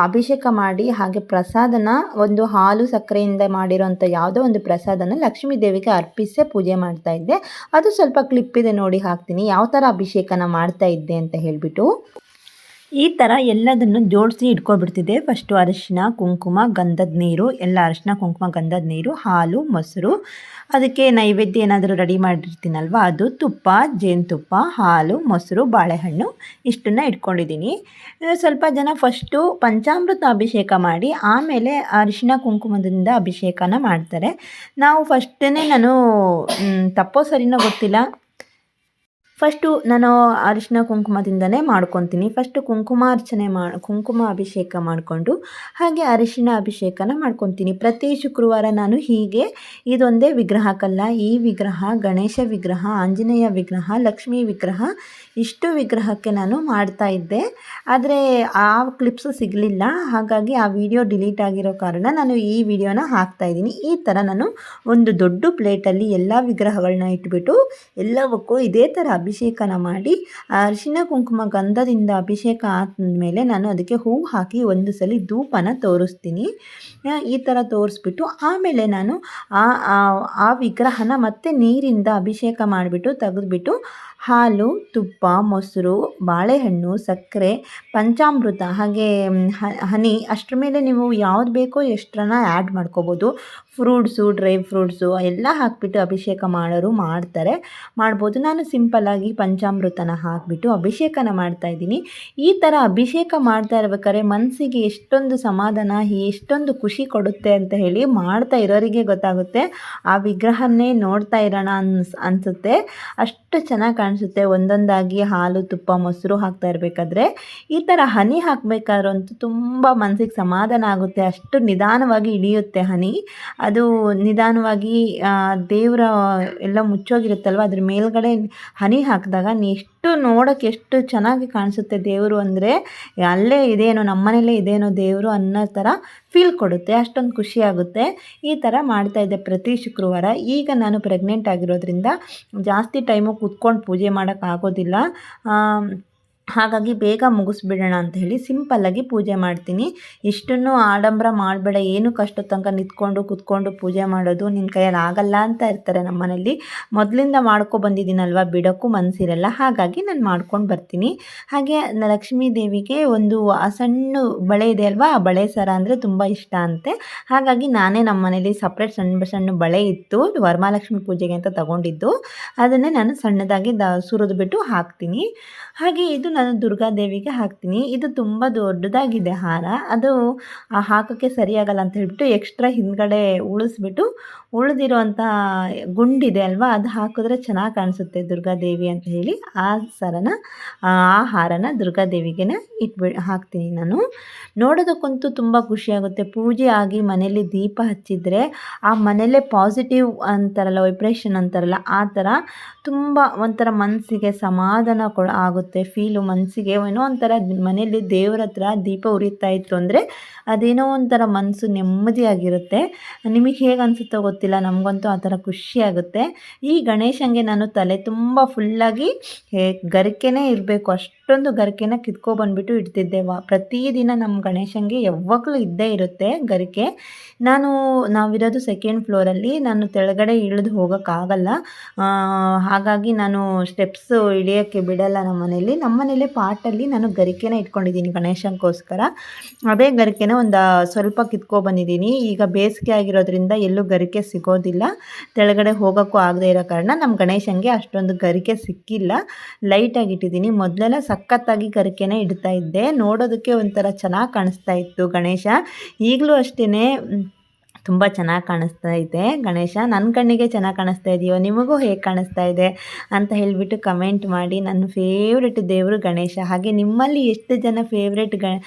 ಅಭಿಷೇಕ ಮಾಡಿ ಹಾಗೆ ಪ್ರಸಾದನ ಒಂದು ಹಾಲು ಸಕ್ಕರೆಯಿಂದ ಮಾಡಿರೋಂಥ ಯಾವುದೋ ಒಂದು ಪ್ರಸಾದನ ಲಕ್ಷ್ಮೀ ದೇವಿಗೆ ಅರ್ಪಿಸೇ ಪೂಜೆ ಮಾಡ್ತಾಯಿದ್ದೆ. ಅದು ಸ್ವಲ್ಪ ಕ್ಲಿಪ್ ಇದೆ ನೋಡಿ, ಹಾಕ್ತೀನಿ ಯಾವ ಥರ ಅಭಿಷೇಕನ ಮಾಡ್ತಾಯಿದ್ದೆ ಅಂತ ಹೇಳಿಬಿಟ್ಟು. ಈ ಥರ ಎಲ್ಲದನ್ನು ಜೋಡಿಸಿ ಇಟ್ಕೊಬಿಡ್ತಿದ್ದೆ. ಫಸ್ಟು ಅರಿಶಿನ ಕುಂಕುಮ ಗಂಧದ ನೀರು, ಎಲ್ಲ ಅರಿಶಿನ ಕುಂಕುಮ ಗಂಧದ ನೀರು, ಹಾಲು ಮೊಸರು, ಅದಕ್ಕೆ ನೈವೇದ್ಯ ಏನಾದರೂ ರೆಡಿ ಮಾಡಿರ್ತೀನಲ್ವ ಅದು, ತುಪ್ಪ, ಜೇನುತುಪ್ಪ, ಹಾಲು, ಮೊಸರು, ಬಾಳೆಹಣ್ಣು ಇಷ್ಟನ್ನು ಇಟ್ಕೊಂಡಿದ್ದೀನಿ. ಸ್ವಲ್ಪ ಜನ ಫಸ್ಟು ಪಂಚಾಮೃತ ಅಭಿಷೇಕ ಮಾಡಿ ಆಮೇಲೆ ಅರಿಶಿನ ಕುಂಕುಮದಿಂದ ಅಭಿಷೇಕನ ಮಾಡ್ತಾರೆ. ನಾವು ಫಸ್ಟೇ ನಾನು ತಪ್ಪೋ ಸರಿನೋ ಗೊತ್ತಿಲ್ಲ, ಫಸ್ಟು ನಾನು ಅರಿಶಿನ ಕುಂಕುಮದಿಂದನೇ ಮಾಡ್ಕೊತೀನಿ. ಫಸ್ಟು ಕುಂಕುಮ ಅಭಿಷೇಕ ಮಾಡಿಕೊಂಡು ಹಾಗೆ ಅರಿಶಿನ ಅಭಿಷೇಕನ ಮಾಡ್ಕೊತೀನಿ. ಪ್ರತಿ ಶುಕ್ರವಾರ ನಾನು ಹೀಗೆ ಇದೊಂದೇ ವಿಗ್ರಹಕ್ಕಲ್ಲ, ಈ ವಿಗ್ರಹ, ಗಣೇಶ ವಿಗ್ರಹ, ಆಂಜನೇಯ ವಿಗ್ರಹ, ಲಕ್ಷ್ಮೀ ವಿಗ್ರಹ, ಇಷ್ಟು ವಿಗ್ರಹಕ್ಕೆ ನಾನು ಮಾಡ್ತಾ ಇದ್ದೆ. ಆದರೆ ಆ ಕ್ಲಿಪ್ಸು ಸಿಗಲಿಲ್ಲ, ಹಾಗಾಗಿ ಆ ವಿಡಿಯೋ ಡಿಲೀಟ್ ಆಗಿರೋ ಕಾರಣ ನಾನು ಈ ವಿಡಿಯೋನ ಹಾಕ್ತಾಯಿದ್ದೀನಿ. ಈ ಥರ ನಾನು ಒಂದು ದೊಡ್ಡ ಪ್ಲೇಟಲ್ಲಿ ಎಲ್ಲ ವಿಗ್ರಹಗಳನ್ನ ಇಟ್ಬಿಟ್ಟು ಎಲ್ಲವಕ್ಕೂ ಇದೇ ಥರ ಅಭಿಷೇಕನ ಮಾಡಿ ಅರಿಶಿನ ಕುಂಕುಮ ಗಂಧದಿಂದ ಅಭಿಷೇಕ ಆದಮೇಲೆ ನಾನು ಅದಕ್ಕೆ ಹೂವು ಹಾಕಿ ಒಂದು ಸಲ ಧೂಪನ ತೋರಿಸ್ತೀನಿ. ಈ ಥರ ತೋರಿಸ್ಬಿಟ್ಟು ಆಮೇಲೆ ನಾನು ಆ ವಿಗ್ರಹನ ಮತ್ತೆ ನೀರಿಂದ ಅಭಿಷೇಕ ಮಾಡಿಬಿಟ್ಟು ತೆಗೆದುಬಿಟ್ಟು ಹಾಲು, ತುಪ್ಪ, ಮೊಸರು, ಬಾಳೆಹಣ್ಣು, ಸಕ್ಕರೆ, ಪಂಚಾಮೃತ ಹಾಗೆ ಹನಿ ಅಷ್ಟರ ಮೇಲೆ ನೀವು ಯಾವ್ದು ಬೇಕೋ ಎಷ್ಟರನ್ನ ಆ್ಯಡ್ ಮಾಡ್ಕೋಬೋದು. ಫ್ರೂಟ್ಸು, ಡ್ರೈ ಫ್ರೂಟ್ಸು ಎಲ್ಲ ಹಾಕಿಬಿಟ್ಟು ಅಭಿಷೇಕ ಮಾಡೋರು ಮಾಡ್ಬೋದು. ನಾನು ಸಿಂಪಲ್ಲಾಗಿ ಪಂಚಾಮೃತನ ಹಾಕಿಬಿಟ್ಟು ಅಭಿಷೇಕನ ಮಾಡ್ತಾಯಿದ್ದೀನಿ. ಈ ಥರ ಅಭಿಷೇಕ ಮಾಡ್ತಾ ಇರ್ಬೇಕಾದ್ರೆ ಮನಸ್ಸಿಗೆ ಎಷ್ಟೊಂದು ಸಮಾಧಾನ, ಎಷ್ಟೊಂದು ಖುಷಿ ಕೊಡುತ್ತೆ ಅಂತ ಹೇಳಿ ಮಾಡ್ತಾ ಇರೋರಿಗೆ ಗೊತ್ತಾಗುತ್ತೆ. ಆ ವಿಗ್ರಹನೇ ನೋಡ್ತಾ ಇರೋಣ ಅನಿಸುತ್ತೆ. ಅಷ್ಟು ಚೆನ್ನಾಗಿ ಕಾಣಿಸುತ್ತೆ. ಒಂದೊಂದಾಗಿ ಹಾಲು, ತುಪ್ಪ, ಮೊಸರು ಹಾಕ್ತಾ ಇರಬೇಕಾದ್ರೆ ಈ ಥರ ಹನಿ ಹಾಕಬೇಕಾದ್ರಂತೂ ತುಂಬ ಮನಸ್ಸಿಗೆ ಸಮಾಧಾನ ಆಗುತ್ತೆ. ಅಷ್ಟು ನಿಧಾನವಾಗಿ ಇಳಿಯುತ್ತೆ ಹನಿ. ಅದು ನಿಧಾನವಾಗಿ ದೇವರ ಎಲ್ಲ ಮುಚ್ಚೋಗಿರುತ್ತಲ್ವ, ಅದ್ರ ಮೇಲ್ಗಡೆ ಹನಿ ಹಾಕಿದಾಗ ಎಷ್ಟು ನೋಡೋಕ್ಕೆ ಎಷ್ಟು ಚೆನ್ನಾಗಿ ಕಾಣಿಸುತ್ತೆ ದೇವರು. ಅಂದರೆ ಅಲ್ಲೇ ಇದೇನೋ, ನಮ್ಮನೇಲೇ ಇದೇನೋ ದೇವರು ಅನ್ನೋ ಥರ ಫೀಲ್ ಕೊಡುತ್ತೆ. ಅಷ್ಟೊಂದು ಖುಷಿಯಾಗುತ್ತೆ. ಈ ಥರ ಮಾಡ್ತಾಯಿದ್ದೆ ಪ್ರತಿ ಶುಕ್ರವಾರ. ಈಗ ನಾನು ಪ್ರೆಗ್ನೆಂಟ್ ಆಗಿರೋದ್ರಿಂದ ಜಾಸ್ತಿ ಟೈಮು ಕೂತ್ಕೊಂಡು ಪೂಜೆ ಮಾಡೋಕ್ಕಾಗೋದಿಲ್ಲ. ಹಾಗಾಗಿ ಬೇಗ ಮುಗಿಸ್ಬಿಡೋಣ ಅಂತ ಹೇಳಿ ಸಿಂಪಲ್ಲಾಗಿ ಪೂಜೆ ಮಾಡ್ತೀನಿ. ಇಷ್ಟನ್ನು ಆಡಂಬರ ಮಾಡಬೇಡ, ಏನಕ್ಕೆ ಅಷ್ಟು ತನಕ ನಿಂತ್ಕೊಂಡು ಕೂತ್ಕೊಂಡು ಪೂಜೆ ಮಾಡೋದು, ನಿನ್ನ ಕೈಯಲ್ಲಿ ಆಗಲ್ಲ ಅಂತ ಇರ್ತಾರೆ ನಮ್ಮ ಮನೇಲಿ. ಮೊದಲಿಂದ ಮಾಡ್ಕೊ ಬಂದಿದ್ದೀನಲ್ವ, ಬಿಡೋಕ್ಕೂ ಮನಸ್ಸಿರಲ್ಲ. ಹಾಗಾಗಿ ನಾನು ಮಾಡ್ಕೊಂಡು ಬರ್ತೀನಿ. ಹಾಗೆ ಲಕ್ಷ್ಮೀ ದೇವಿಗೆ ಒಂದು ಸಣ್ಣ ಬಳೆ ಇದೆ ಅಲ್ವಾ, ಆ ಬಳೆ ಸರ ಅಂದರೆ ತುಂಬ ಇಷ್ಟ ಅಂತೆ. ಹಾಗಾಗಿ ನಾನೇ ನಮ್ಮ ಮನೇಲಿ ಸಪ್ರೇಟ್ ಸಣ್ಣ ಸಣ್ಣ ಬಳೆ ಇತ್ತು, ವರಮಹಾಲಕ್ಷ್ಮಿ ಪೂಜೆಗೆ ಅಂತ ತಗೊಂಡಿದ್ದು. ಅದನ್ನೇ ನಾನು ಸಣ್ಣದಾಗಿ ಸುರಿದ್ಬಿಟ್ಟು ಹಾಕ್ತೀನಿ. ಹಾಗೆ ಇದು ನಾನು ದುರ್ಗಾದೇವಿಗೆ ಹಾಕ್ತೀನಿ. ಇದು ತುಂಬ ದೊಡ್ಡದಾಗಿದೆ ಹಾರ, ಅದು ಹಾಕೋಕ್ಕೆ ಸರಿಯಾಗಲ್ಲ ಅಂತ ಹೇಳ್ಬಿಟ್ಟು ಎಕ್ಸ್ಟ್ರಾ ಹಿಂದ್ಗಡೆ ಉಳಿಸ್ಬಿಟ್ಟು ಉಳಿದಿರೋಂಥ ಗುಂಡಿದೆ ಅಲ್ವಾ, ಅದು ಹಾಕಿದ್ರೆ ಚೆನ್ನಾಗಿ ಕಾಣಿಸುತ್ತೆ ದುರ್ಗಾದೇವಿ ಅಂತ ಹೇಳಿ ಆ ಸರನ ಆ ಹಾರನ ದುರ್ಗಾದೇವಿಗೆ ಹಾಕ್ತೀನಿ ನಾನು. ನೋಡೋದಕ್ಕಂತೂ ತುಂಬ ಖುಷಿಯಾಗುತ್ತೆ. ಪೂಜೆ ಆಗಿ ಮನೇಲಿ ದೀಪ ಹಚ್ಚಿದರೆ ಆ ಮನೇಲೇ ಪಾಸಿಟಿವ್ ಅಂತಾರಲ್ಲ, ವೈಬ್ರೇಷನ್ ಅಂತಾರಲ್ಲ, ಆ ಥರ ತುಂಬ ಒಂಥರ ಮನಸ್ಸಿಗೆ ಸಮಾಧಾನ ಆಗುತ್ತೆ. ಫೀಲು ಮನಸ್ಸಿಗೆ ಏನೋ ಒಂಥರ ಮನೇಲಿ ದೇವ್ರ ಹತ್ರ ದೀಪ ಉರಿತಾ ಇತ್ತು ಅಂದರೆ ಅದೇನೋ ಒಂಥರ ಮನಸ್ಸು ನೆಮ್ಮದಿಯಾಗಿರುತ್ತೆ. ನಿಮಗೆ ಹೇಗೆ ಅನಿಸುತ್ತೋ ಗೊತ್ತಿಲ್ಲ, ನಮಗಂತೂ ಆ ಥರ ಖುಷಿಯಾಗುತ್ತೆ. ಈ ಗಣೇಶನಿಗೆ ನಾನು ತಲೆ ತುಂಬ ಫುಲ್ಲಾಗಿ ಗರಿಕೆನೇ ಇರಬೇಕು, ಅಷ್ಟೊಂದು ಗರಿಕೆನ ಕಿತ್ಕೊಬಂದ್ಬಿಟ್ಟು ಇಡ್ತಿದ್ದೆ. ಪ್ರತಿದಿನ ನಮ್ಮ ಗಣೇಶನಿಗೆ ಯಾವಾಗಲೂ ಇದ್ದೇ ಇರುತ್ತೆ ಗರಿಕೆ. ನಾವಿರೋದು ಸೆಕೆಂಡ್ ಫ್ಲೋರಲ್ಲಿ, ನಾನು ಕೆಳಗಡೆ ಇಳಿದು ಹೋಗೋಕ್ಕಾಗಲ್ಲ. ಹಾಗಾಗಿ ನಾನು ಸ್ಟೆಪ್ಸು ಇಳಿಯೋಕ್ಕೆ ಬಿಡಲ್ಲ ನಮ್ಮ ಮನೇಲಿ. ನಮ್ಮ ಮನೇಲಿ ಪಾಟಲ್ಲಿ ನಾನು ಗರಿಕೆನ ಇಟ್ಕೊಂಡಿದ್ದೀನಿ ಗಣೇಶನಿಗೋಸ್ಕರ. ಅದೇ ಗರಿಕೆನ ಒಂದು ಸ್ವಲ್ಪ ಕಿತ್ಕೊಬಂದಿದ್ದೀನಿ. ಈಗ ಬೇಸಿಗೆ ಆಗಿರೋದ್ರಿಂದ ಎಲ್ಲೂ ಗರಿಕೆ ಸಿಗೋದಿಲ್ಲ, ಕೆಳಗಡೆ ಹೋಗೋಕ್ಕೂ ಆಗದೆ ಇರೋ ಕಾರಣ ನಮ್ಮ ಗಣೇಶನಿಗೆ ಅಷ್ಟೊಂದು ಗರಿಕೆ ಸಿಕ್ಕಿಲ್ಲ. ಲೈಟಾಗಿ ಇಟ್ಟಿದ್ದೀನಿ. ಮೊದಲೆಲ್ಲ ಸಖತ್ತಾಗಿ ಗರಿಕೆನ ಇಡ್ತಾ ಇದ್ದೆ, ನೋಡೋದಕ್ಕೆ ಒಂಥರ ಚೆನ್ನಾಗಿ ಕಾಣಿಸ್ತಾ ಇತ್ತು ಗಣೇಶ. ಈಗಲೂ ಅಷ್ಟೇ ತುಂಬ ಚೆನ್ನಾಗಿ ಕಾಣಿಸ್ತಾ ಇದೆ ಗಣೇಶ. ನನ್ನ ಕಣ್ಣಿಗೆ ಚೆನ್ನಾಗಿ ಕಾಣಿಸ್ತಾ ಇದೆಯೋ, ನಿಮಗೂ ಹೇಗೆ ಕಾಣಿಸ್ತಾ ಇದೆ ಅಂತ ಹೇಳಿಬಿಟ್ಟು ಕಮೆಂಟ್ ಮಾಡಿ. ನನ್ನ ಫೇವ್ರೆಟ್ ದೇವರು ಗಣೇಶ. ಹಾಗೆ ನಿಮ್ಮಲ್ಲಿ ಎಷ್ಟು ಜನ ಫೇವ್ರೆಟ್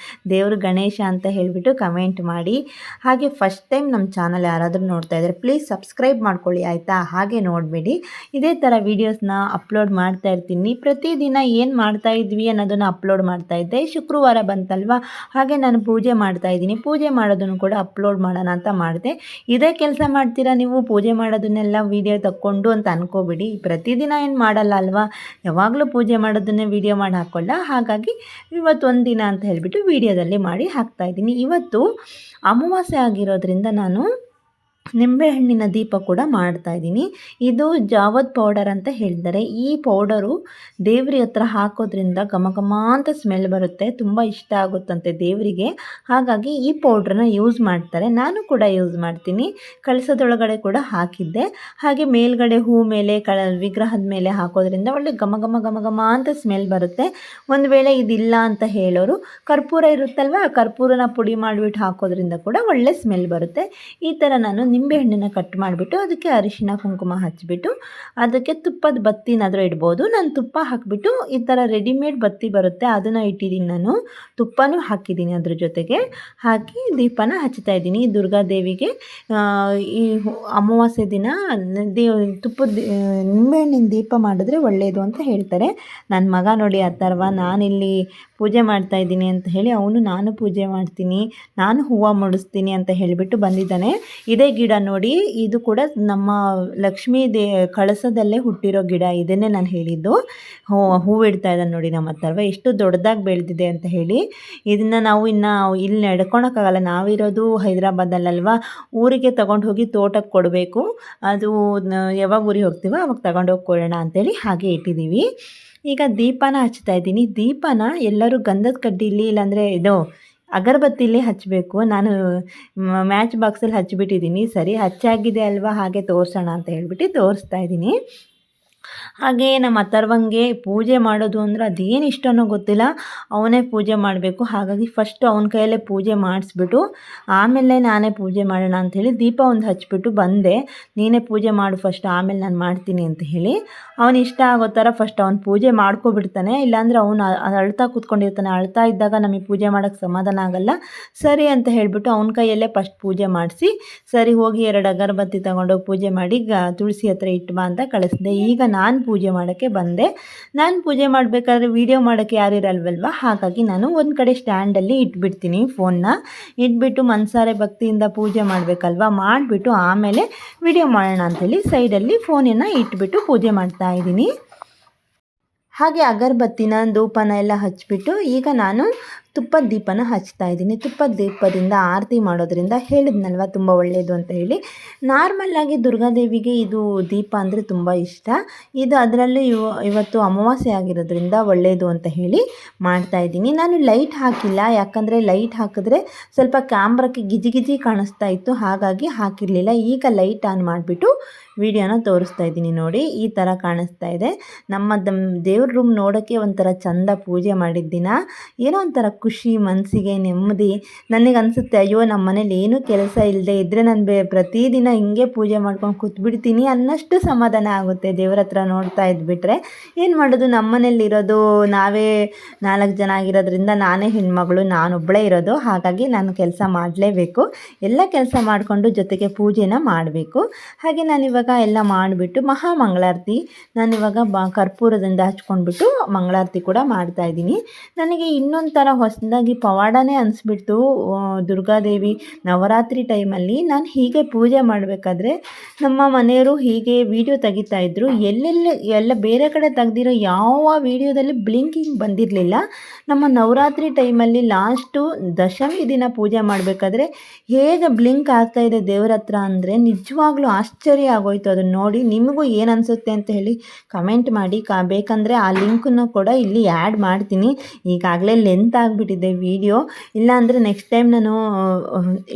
ದೇವರು ಗಣೇಶ ಅಂತ ಹೇಳಿಬಿಟ್ಟು ಕಮೆಂಟ್ ಮಾಡಿ. ಹಾಗೆ ಫಸ್ಟ್ ಟೈಮ್ ನಮ್ಮ ಚಾನಲ್ ಯಾರಾದರೂ ನೋಡ್ತಾ ಇದ್ದಾರೆ ಪ್ಲೀಸ್ ಸಬ್ಸ್ಕ್ರೈಬ್ ಮಾಡ್ಕೊಳ್ಳಿ ಆಯಿತಾ. ಹಾಗೆ ನೋಡಬೇಡಿ, ಇದೇ ಥರ ವೀಡಿಯೋಸ್ನ ಅಪ್ಲೋಡ್ ಮಾಡ್ತಾ ಇರ್ತೀನಿ. ಪ್ರತಿದಿನ ಏನು ಮಾಡ್ತಾ ಇದ್ವಿ ಅನ್ನೋದನ್ನು ಅಪ್ಲೋಡ್ ಮಾಡ್ತಾ ಇದ್ದೆ. ಶುಕ್ರವಾರ ಬಂತಲ್ವ, ಹಾಗೆ ನಾನು ಪೂಜೆ ಮಾಡ್ತಾ ಇದ್ದೀನಿ. ಪೂಜೆ ಮಾಡೋದನ್ನು ಕೂಡ ಅಪ್ಲೋಡ್ ಮಾಡೋಣ ಅಂತ ಮಾಡಿದೆ. ಇದೇ ಕೆಲಸ ಮಾಡ್ತೀರಾ ನೀವು, ಪೂಜೆ ಮಾಡೋದನ್ನೆಲ್ಲ ವಿಡಿಯೋ ತಕ್ಕೊಂಡು ಅಂತ ಅನ್ಕೋಬಿಡಿ. ಪ್ರತಿದಿನ ಏನು ಮಾಡಲ್ಲ ಅಲ್ವಾ, ಯಾವಾಗಲೂ ಪೂಜೆ ಮಾಡೋದನ್ನೇ ವಿಡಿಯೋ ಮಾಡಿ ಹಾಕ್ಕೊಳ್ಳ. ಹಾಗಾಗಿ ಇವತ್ತು ಒಂದು ದಿನ ಅಂತ ಹೇಳಿಬಿಟ್ಟು ವಿಡಿಯೋದಲ್ಲಿ ಮಾಡಿ ಹಾಕ್ತಾಯಿದ್ದೀನಿ. ಇವತ್ತು ಅಮಾವಾಸ್ಯೆ ಆಗಿರೋದ್ರಿಂದ ನಾನು ನಿಂಬೆಹಣ್ಣಿನ ದೀಪ ಕೂಡ ಮಾಡ್ತಾಯಿದ್ದೀನಿ. ಇದು ಜಾವದ್ ಪೌಡರ್ ಅಂತ ಹೇಳ್ತಾರೆ. ಈ ಪೌಡರು ದೇವ್ರ ಹತ್ರ ಹಾಕೋದ್ರಿಂದ ಘಮ ಘಮ ಅಂತ ಸ್ಮೆಲ್ ಬರುತ್ತೆ, ತುಂಬ ಇಷ್ಟ ಆಗುತ್ತಂತೆ ದೇವರಿಗೆ. ಹಾಗಾಗಿ ಈ ಪೌಡ್ರನ್ನ ಯೂಸ್ ಮಾಡ್ತಾರೆ, ನಾನು ಕೂಡ ಯೂಸ್ ಮಾಡ್ತೀನಿ. ಕಳಸದೊಳಗಡೆ ಕೂಡ ಹಾಕಿದ್ದೆ. ಹಾಗೆ ಮೇಲ್ಗಡೆ ಹೂ ಮೇಲೆ ವಿಗ್ರಹದ ಮೇಲೆ ಹಾಕೋದ್ರಿಂದ ಒಳ್ಳೆ ಘಮ ಘಮ ಘಮ ಘಮ ಅಂತ ಸ್ಮೆಲ್ ಬರುತ್ತೆ. ಒಂದು ವೇಳೆ ಇದಿಲ್ಲ ಅಂತ ಹೇಳೋರು ಕರ್ಪೂರ ಇರುತ್ತಲ್ವ, ಆ ಕರ್ಪೂರನ ಪುಡಿ ಮಾಡಿಬಿಟ್ಟು ಹಾಕೋದ್ರಿಂದ ಕೂಡ ಒಳ್ಳೆ ಸ್ಮೆಲ್ ಬರುತ್ತೆ. ಈ ಥರ ನಾನು ನಿಂಬೆಹಣ್ಣನ್ನು ಕಟ್ ಮಾಡಿಬಿಟ್ಟು ಅದಕ್ಕೆ ಅರಿಶಿನ ಕುಂಕುಮ ಹಚ್ಚಿಬಿಟ್ಟು ಅದಕ್ಕೆ ತುಪ್ಪದ ಬತ್ತಿನಾದರೂ ಇಡ್ಬೋದು. ನಾನು ತುಪ್ಪ ಹಾಕಿಬಿಟ್ಟು ಈ ಥರ ರೆಡಿಮೇಡ್ ಬತ್ತಿ ಬರುತ್ತೆ, ಅದನ್ನು ಇಟ್ಟಿದ್ದೀನಿ. ನಾನು ತುಪ್ಪನೂ ಹಾಕಿದ್ದೀನಿ, ಅದ್ರ ಜೊತೆಗೆ ಹಾಕಿ ದೀಪನ ಹಚ್ತಾ ಇದ್ದೀನಿ ದುರ್ಗಾದೇವಿಗೆ. ಈ ಅಮಾವಾಸ್ಯೆ ದಿನ ತುಪ್ಪದ ನಿಂಬೆಹಣ್ಣಿನ ದೀಪ ಮಾಡಿದ್ರೆ ಒಳ್ಳೆಯದು ಅಂತ ಹೇಳ್ತಾರೆ. ನನ್ನ ಮಗ ನೋಡಿ ಅಥರ್ವ, ನಾನಿಲ್ಲಿ ಪೂಜೆ ಮಾಡ್ತಾ ಇದ್ದೀನಿ ಅಂತ ಹೇಳಿ ನಾನು ಪೂಜೆ ಮಾಡ್ತೀನಿ, ನಾನು ಹೂವು ಮುಡಿಸ್ತೀನಿ ಅಂತ ಹೇಳಿಬಿಟ್ಟು ಬಂದಿದ್ದಾನೆ. ಇದೇ ಗಿಡ ನೋಡಿ, ಇದು ಕೂಡ ನಮ್ಮ ಲಕ್ಷ್ಮೀ ಕಳಸದಲ್ಲೇ ಹುಟ್ಟಿರೋ ಗಿಡ. ಇದನ್ನೇ ನಾನು ಹೇಳಿದ್ದು. ಹೂವು ಇಡ್ತಾ ಇದ್ದಾನೆ ನೋಡಿ ನಮ್ಮ ಅಥರ್ವ, ಎಷ್ಟು ದೊಡ್ಡದಾಗಿ ಬೆಳೆದಿದೆ ಅಂತ ಹೇಳಿ. ಇದನ್ನು ನಾವು ಇಲ್ಲಿ ನಡ್ಕೊಳಕ್ಕಾಗಲ್ಲ, ನಾವಿರೋದು ಹೈದರಾಬಾದಲ್ಲಲ್ವ, ಊರಿಗೆ ತಗೊಂಡು ಹೋಗಿ ತೋಟಕ್ಕೆ ಕೊಡಬೇಕು. ಅದು ಯಾವಾಗ ಊರಿಗೆ ಹೋಗ್ತೀವೋ ಅವಾಗ ತಗೊಂಡೋಗಿ ಕೊಡೋಣ ಅಂತೇಳಿ ಹಾಗೆ ಇಟ್ಟಿದ್ದೀವಿ. ಈಗ ದೀಪನ ಹಚ್ತಾ ಇದ್ದೀನಿ. ದೀಪನ ಎಲ್ಲರೂ ಗಂಧದ ಕಡ್ಡಿಲಿ ಇಲ್ಲಾಂದರೆ ಅಗರಬತ್ತಿಲಿ ಹಚ್ಚಬೇಕು. ನಾನು ಮ್ಯಾಚ್ ಬಾಕ್ಸಲ್ಲಿ ಹಚ್ಚಿಬಿಟ್ಟಿದ್ದೀನಿ. ಸರಿ ಹಚ್ಚಾಗಿದೆ ಅಲ್ವಾ, ಹಾಗೆ ತೋರಿಸೋಣ ಅಂತ ಹೇಳ್ಬಿಟ್ಟು ತೋರಿಸ್ತಾ ಇದ್ದೀನಿ. ಹಾಗೆ ನಮ್ಮ ಅಥರ್ವಂಗೆ ಪೂಜೆ ಮಾಡೋದು ಅಂದರೆ ಅದೇನು ಇಷ್ಟನೋ ಗೊತ್ತಿಲ್ಲ, ಅವನೇ ಪೂಜೆ ಮಾಡಬೇಕು. ಹಾಗಾಗಿ ಫಸ್ಟು ಅವನ ಕೈಯಲ್ಲೇ ಪೂಜೆ ಮಾಡಿಸ್ಬಿಟ್ಟು ಆಮೇಲೆ ನಾನೇ ಪೂಜೆ ಮಾಡೋಣ ಅಂಥೇಳಿ ದೀಪ ಒಂದು ಹಚ್ಬಿಟ್ಟು ಬಂದೆ. ನೀನೇ ಪೂಜೆ ಮಾಡು ಫಸ್ಟ್, ಆಮೇಲೆ ನಾನು ಮಾಡ್ತೀನಿ ಅಂತ ಹೇಳಿ. ಅವನು ಇಷ್ಟ ಆಗೋ ಥರ ಫಸ್ಟ್ ಅವ್ನು ಪೂಜೆ ಮಾಡ್ಕೊಬಿಡ್ತಾನೆ, ಇಲ್ಲಾಂದರೆ ಅವನು ಅಳ್ತಾ ಕೂತ್ಕೊಂಡಿರ್ತಾನೆ. ಅಳ್ತಾ ಇದ್ದಾಗ ನಮಗೆ ಪೂಜೆ ಮಾಡೋಕ್ಕೆ ಸಮಾಧಾನ ಆಗಲ್ಲ. ಸರಿ ಅಂತ ಹೇಳಿಬಿಟ್ಟು ಅವನ ಕೈಯಲ್ಲೇ ಫಸ್ಟ್ ಪೂಜೆ ಮಾಡಿಸಿ, ಸರಿ ಹೋಗಿ 2 ಅಗರಬತ್ತಿ ತಗೊಂಡೋಗಿ ಪೂಜೆ ಮಾಡಿ ತುಳಸಿ ಹತ್ರ ಇಟ್ಟು ಬಾ ಅಂತ ಕಳಿಸಿದೆ. ಈಗ ನಾನು ಪೂಜೆ ಮಾಡೋಕ್ಕೆ ಬಂದೆ. ನಾನು ಪೂಜೆ ಮಾಡಬೇಕಾದ್ರೆ ವೀಡಿಯೋ ಮಾಡೋಕ್ಕೆ ಯಾರಿರಲ್ವಲ್ವ, ಹಾಗಾಗಿ ನಾನು ಒಂದು ಕಡೆ ಸ್ಟ್ಯಾಂಡಲ್ಲಿ ಇಟ್ಬಿಡ್ತೀನಿ. ಫೋನ್ನ ಇಟ್ಬಿಟ್ಟು ಮನಸಾರೆ ಭಕ್ತಿಯಿಂದ ಪೂಜೆ ಮಾಡಬೇಕಲ್ವ, ಮಾಡಿಬಿಟ್ಟು ಆಮೇಲೆ ವಿಡಿಯೋ ಮಾಡೋಣ ಅಂಥೇಳಿ ಸೈಡಲ್ಲಿ ಫೋನನ್ನು ಇಟ್ಬಿಟ್ಟು ಪೂಜೆ ಮಾಡ್ತಾ ಇದ್ದೀನಿ. ಹಾಗೆ ಅಗರಬತ್ತಿನ ಧೂಪನ ಎಲ್ಲ ಹಚ್ಬಿಟ್ಟು ಈಗ ನಾನು ತುಪ್ಪದ ದೀಪನ ಹಚ್ತಾ ಇದ್ದೀನಿ. ತುಪ್ಪದ ದೀಪದಿಂದ ಆರತಿ ಮಾಡೋದ್ರಿಂದ ಹೇಳಿದ್ನಲ್ವ ತುಂಬ ಒಳ್ಳೆಯದು ಅಂತ ಹೇಳಿ. ನಾರ್ಮಲ್ಲಾಗಿ ದುರ್ಗಾದೇವಿಗೆ ಇದು ದೀಪ ಅಂದರೆ ತುಂಬ ಇಷ್ಟ. ಇದು ಅದರಲ್ಲಿ ಇವತ್ತು ಅಮಾವಾಸ್ಯೆ ಆಗಿರೋದ್ರಿಂದ ಒಳ್ಳೆಯದು ಅಂತ ಹೇಳಿ ಮಾಡ್ತಾಯಿದ್ದೀನಿ. ನಾನು ಲೈಟ್ ಹಾಕಿಲ್ಲ, ಯಾಕಂದರೆ ಲೈಟ್ ಹಾಕಿದ್ರೆ ಸ್ವಲ್ಪ ಕ್ಯಾಮ್ರಕ್ಕೆ ಗಿಜಿ ಕಾಣಿಸ್ತಾ ಇತ್ತು, ಹಾಗಾಗಿ ಹಾಕಿರಲಿಲ್ಲ. ಈಗ ಲೈಟ್ ಆನ್ ಮಾಡಿಬಿಟ್ಟು ವಿಡಿಯೋನ ತೋರಿಸ್ತಾ ಇದ್ದೀನಿ. ನೋಡಿ, ಈ ಥರ ಕಾಣಿಸ್ತಾ ಇದೆ. ನಮ್ಮ ದೇವ್ರ ರೂಮ್ ನೋಡೋಕ್ಕೆ ಒಂಥರ ಚಂದ, ಪೂಜೆ ಮಾಡಿದ ದಿನ ಏನೋ ಒಂಥರ ಖುಷಿ, ಮನಸ್ಸಿಗೆ ನೆಮ್ಮದಿ. ನನಗೆ ಅನಿಸುತ್ತೆ, ಅಯ್ಯೋ ನಮ್ಮ ಮನೇಲಿ ಏನೂ ಕೆಲಸ ಇಲ್ಲದೆ ಇದ್ದರೆ ನಾನು ಪ್ರತಿದಿನ ಹಿಂಗೆ ಪೂಜೆ ಮಾಡ್ಕೊಂಡು ಕೂತ್ಬಿಡ್ತೀನಿ ಅನ್ನಷ್ಟು ಸಮಾಧಾನ ಆಗುತ್ತೆ ದೇವ್ರ ಹತ್ರ ನೋಡ್ತಾ ಇದ್ಬಿಟ್ರೆ. ಏನು ಮಾಡೋದು, ನಮ್ಮ ಮನೇಲಿರೋದು ನಾವೇ 4 ಜನ ಆಗಿರೋದ್ರಿಂದ ನಾನೇ ಹೆಣ್ಮಗಳು, ನಾನೊಬ್ಬಳೇ ಇರೋದು, ಹಾಗಾಗಿ ನಾನು ಕೆಲಸ ಮಾಡಲೇಬೇಕು. ಎಲ್ಲ ಕೆಲಸ ಮಾಡಿಕೊಂಡು ಜೊತೆಗೆ ಪೂಜೆನ ಮಾಡಬೇಕು. ಹಾಗೆ ನಾನಿವಾಗ ಎಲ್ಲ ಮಾಡಿಬಿಟ್ಟು ಮಹಾಮಂಗಳಾರತಿ ನಾನಿವಾಗ ಕರ್ಪೂರದಿಂದ ಹಚ್ಕೊಂಡ್ಬಿಟ್ಟು ಮಂಗಳಾರತಿ ಕೂಡ ಮಾಡ್ತಾಯಿದ್ದೀನಿ. ನನಗೆ ಇನ್ನೊಂದು ಥರ ಹೊಸದಾಗಿ ಪವಾಡನೇ ಅನಿಸ್ಬಿಡ್ತು. ದುರ್ಗಾದೇವಿ ನವರಾತ್ರಿ ಟೈಮಲ್ಲಿ ನಾನು ಹೀಗೆ ಪೂಜೆ ಮಾಡಬೇಕಾದ್ರೆ ನಮ್ಮ ಮನೆಯವರು ಹೀಗೆ ವಿಡಿಯೋ ತೆಗಿತಾಯಿದ್ರು. ಎಲ್ಲ ಬೇರೆ ಕಡೆ ತೆಗ್ದಿರೋ ಯಾವ ವಿಡಿಯೋದಲ್ಲಿ ಬ್ಲಿಂಕಿಂಗ್ ಬಂದಿರಲಿಲ್ಲ. ನಮ್ಮ ನವರಾತ್ರಿ ಟೈಮಲ್ಲಿ ಲಾಸ್ಟು ದಶಮಿ ದಿನ ಪೂಜೆ ಮಾಡಬೇಕಾದ್ರೆ ಹೇಗೆ ಬ್ಲಿಂಕ್ ಆಗ್ತಾಯಿದೆ ದೇವ್ರ ಹತ್ರ ಅಂದರೆ ನಿಜವಾಗ್ಲೂ ಆಶ್ಚರ್ಯ ಆಗೋಯ್ತು. ಅದನ್ನು ನೋಡಿ ನಿಮಗೂ ಏನು ಅನಿಸುತ್ತೆ ಅಂತ ಹೇಳಿ ಕಮೆಂಟ್ ಮಾಡಿ. ಬೇಕಂದರೆ ಆ ಲಿಂಕನ್ನು ಕೂಡ ಇಲ್ಲಿ ಆ್ಯಡ್ ಮಾಡ್ತೀನಿ. ಈಗಾಗಲೇ ಲೆಂತ್ ಆಗಿಬಿಟ್ಟಿದೆ ವಿಡಿಯೋ, ಇಲ್ಲಾಂದರೆ ನೆಕ್ಸ್ಟ್ ಟೈಮ್ ನಾನು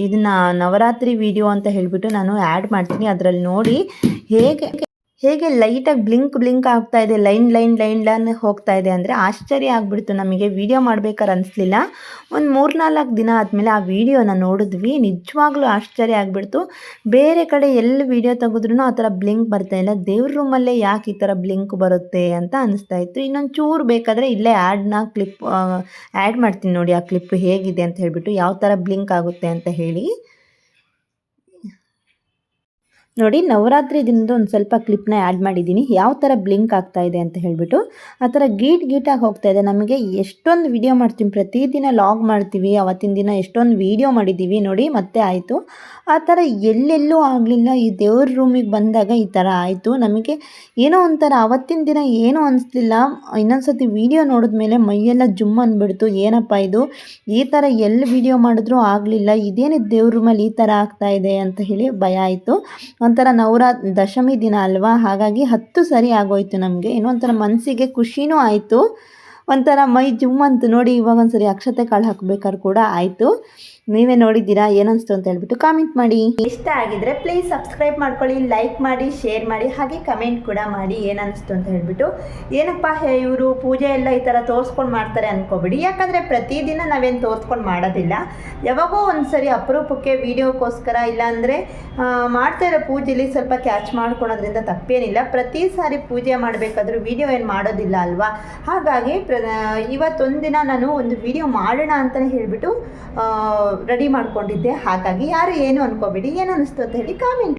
ಇದನ್ನು ನವರಾತ್ರಿ ವಿಡಿಯೋ ಅಂತ ಹೇಳಿಬಿಟ್ಟು ನಾನು ಆ್ಯಡ್ ಮಾಡ್ತೀನಿ. ಅದರಲ್ಲಿ ನೋಡಿ ಹೇಗೆ ಲೈಟಾಗಿ ಬ್ಲಿಂಕ್ ಆಗ್ತಾ ಇದೆ, ಲೈನ್ ಹೋಗ್ತಾ ಇದೆ ಅಂದರೆ ಆಶ್ಚರ್ಯ ಆಗಿಬಿಡ್ತು. ನಮಗೆ ವಿಡಿಯೋ ಮಾಡ್ಬೇಕಾದ್ರೆ ಅನಿಸ್ಲಿಲ್ಲ. ಒಂದು 3-4 ದಿನ ಆದಮೇಲೆ ಆ ವಿಡಿಯೋನ ನೋಡಿದ್ವಿ, ನಿಜವಾಗ್ಲೂ ಆಶ್ಚರ್ಯ ಆಗಿಬಿಡ್ತು. ಬೇರೆ ಕಡೆ ಎಲ್ಲಿ ವಿಡಿಯೋ ತೆಗೆದ್ರೂ ಆ ಥರ ಬ್ಲಿಂಕ್ ಬರ್ತಾಯಿಲ್ಲ, ದೇವ್ರ ರೂಮಲ್ಲೇ ಯಾಕೆ ಈ ಥರ ಬ್ಲಿಂಕ್ ಬರುತ್ತೆ ಅಂತ ಅನಿಸ್ತಾ ಇತ್ತು. ಇನ್ನೊಂದು ಚೂರು ಬೇಕಾದರೆ ಇಲ್ಲೇ ಕ್ಲಿಪ್ ಆ್ಯಡ್ ಮಾಡ್ತೀನಿ ನೋಡಿ, ಆ ಕ್ಲಿಪ್ ಹೇಗಿದೆ ಅಂತ ಹೇಳಿಬಿಟ್ಟು, ಯಾವ ಥರ ಬ್ಲಿಂಕ್ ಆಗುತ್ತೆ ಅಂತ ಹೇಳಿ. ನೋಡಿ, ನವರಾತ್ರಿ ದಿನದ ಒಂದು ಸ್ವಲ್ಪ ಕ್ಲಿಪ್ನ ಆ್ಯಡ್ ಮಾಡಿದ್ದೀನಿ, ಯಾವ ಥರ ಬ್ಲಿಂಕ್ ಆಗ್ತಾ ಇದೆ ಅಂತ ಹೇಳಿಬಿಟ್ಟು. ಆ ಥರ ಗೀಟಾಗಿ ಹೋಗ್ತಾ ಇದೆ. ನಮಗೆ ಎಷ್ಟೊಂದು ವಿಡಿಯೋ ಮಾಡ್ತೀವಿ, ಪ್ರತಿದಿನ ಲಾಗ್ ಮಾಡ್ತೀವಿ, ಅವತ್ತಿನ ದಿನ ಎಷ್ಟೊಂದು ವಿಡಿಯೋ ಮಾಡಿದ್ದೀವಿ. ನೋಡಿ, ಮತ್ತೆ ಆಯಿತು. ಆ ಥರ ಎಲ್ಲೆಲ್ಲೂ ಆಗಲಿಲ್ಲ. ಈ ದೇವ್ರ ರೂಮಿಗೆ ಬಂದಾಗ ಈ ಥರ ಆಯಿತು. ನಮಗೆ ಏನೋ ಒಂಥರ ಅವತ್ತಿನ ದಿನ ಏನೂ ಅನಿಸ್ಲಿಲ್ಲ. ಇನ್ನೊಂದು ಸತಿ ವಿಡಿಯೋ ನೋಡಿದ್ಮೇಲೆ ಮೈಯೆಲ್ಲ ಜುಮ್ ಅಂದ್ಬಿಡ್ತು. ಏನಪ್ಪ ಇದು, ಈ ಥರ ಎಲ್ಲಿ ವಿಡಿಯೋ ಮಾಡಿದ್ರೂ ಆಗಲಿಲ್ಲ, ಇದೇನಿದು ದೇವ್ರ ರೂಮಲ್ಲಿ ಈ ಥರ ಆಗ್ತಾ ಇದೆ ಅಂತ ಹೇಳಿ ಭಯ ಆಯಿತು. ಒಂಥರ ದಶಮಿ ದಿನ ಅಲ್ವಾ, ಹಾಗಾಗಿ 10 ಸರಿ ಆಗೋಯ್ತು ನಮಗೆ. ಏನೋ ಒಂಥರ ಮನಸ್ಸಿಗೆ ಖುಷಿನೂ ಆಯಿತು, ಒಂಥರ ಮೈ ಜುಮ್ ಅಂತು. ನೋಡಿ, ಇವಾಗ ಒಂದ್ಸರಿ ಅಕ್ಷತೆ ಕಾಳು ಹಾಕಬೇಕಾದ್ರೆ ಕೂಡ ಆಯಿತು. ನೀವೇ ನೋಡಿದ್ದೀರಾ, ಏನನ್ನಿಸ್ತು ಅಂತ ಹೇಳ್ಬಿಟ್ಟು ಕಾಮೆಂಟ್ ಮಾಡಿ. ಇಷ್ಟ ಆಗಿದ್ರೆ ಪ್ಲೀಸ್ ಸಬ್ಸ್ಕ್ರೈಬ್ ಮಾಡ್ಕೊಳ್ಳಿ, ಲೈಕ್ ಮಾಡಿ, ಶೇರ್ ಮಾಡಿ, ಹಾಗೆ ಕಮೆಂಟ್ ಕೂಡ ಮಾಡಿ ಏನನ್ನಿಸ್ತು ಅಂತ ಹೇಳ್ಬಿಟ್ಟು. ಏನಪ್ಪ ಇವರು ಪೂಜೆ ಎಲ್ಲ ಈ ಥರ ತೋರಿಸ್ಕೊಂಡು ಮಾಡ್ತಾರೆ ಅಂದ್ಕೋಬಿಡಿ, ಯಾಕಂದರೆ ಪ್ರತಿದಿನ ನಾವೇನು ತೋರಿಸ್ಕೊಂಡು ಮಾಡೋದಿಲ್ಲ. ಯಾವಾಗೋ ಒಂದು ಸರಿ ಅಪರೂಪಕ್ಕೆ ವೀಡಿಯೋಕ್ಕೋಸ್ಕರ, ಇಲ್ಲಾಂದರೆ ಮಾಡ್ತಾ ಇರೋ ಪೂಜೆಲಿ ಸ್ವಲ್ಪ ಕ್ಯಾಚ್ ಮಾಡ್ಕೊಳೋದ್ರಿಂದ ತಪ್ಪೇನಿಲ್ಲ. ಪ್ರತಿ ಸಾರಿ ಪೂಜೆ ಮಾಡಬೇಕಾದ್ರೂ ವೀಡಿಯೋ ಏನು ಮಾಡೋದಿಲ್ಲ ಅಲ್ವಾ, ಹಾಗಾಗಿ ಇವತ್ತೊಂದಿನ ನಾನು ಒಂದು ವಿಡಿಯೋ ಮಾಡೋಣ ಅಂತಲೇ ಹೇಳಿಬಿಟ್ಟು ರೆಡಿ ಮಾಡ್ಕೊಂಡಿದ್ದೆ. ಹಾಗಾಗಿ ಯಾರು ಏನು ಅನ್ಕೋಬೇಡಿ, ಏನು ಅನ್ನಿಸ್ತು ಅಂತ ಹೇಳಿ ಕಾಮೆಂಟ್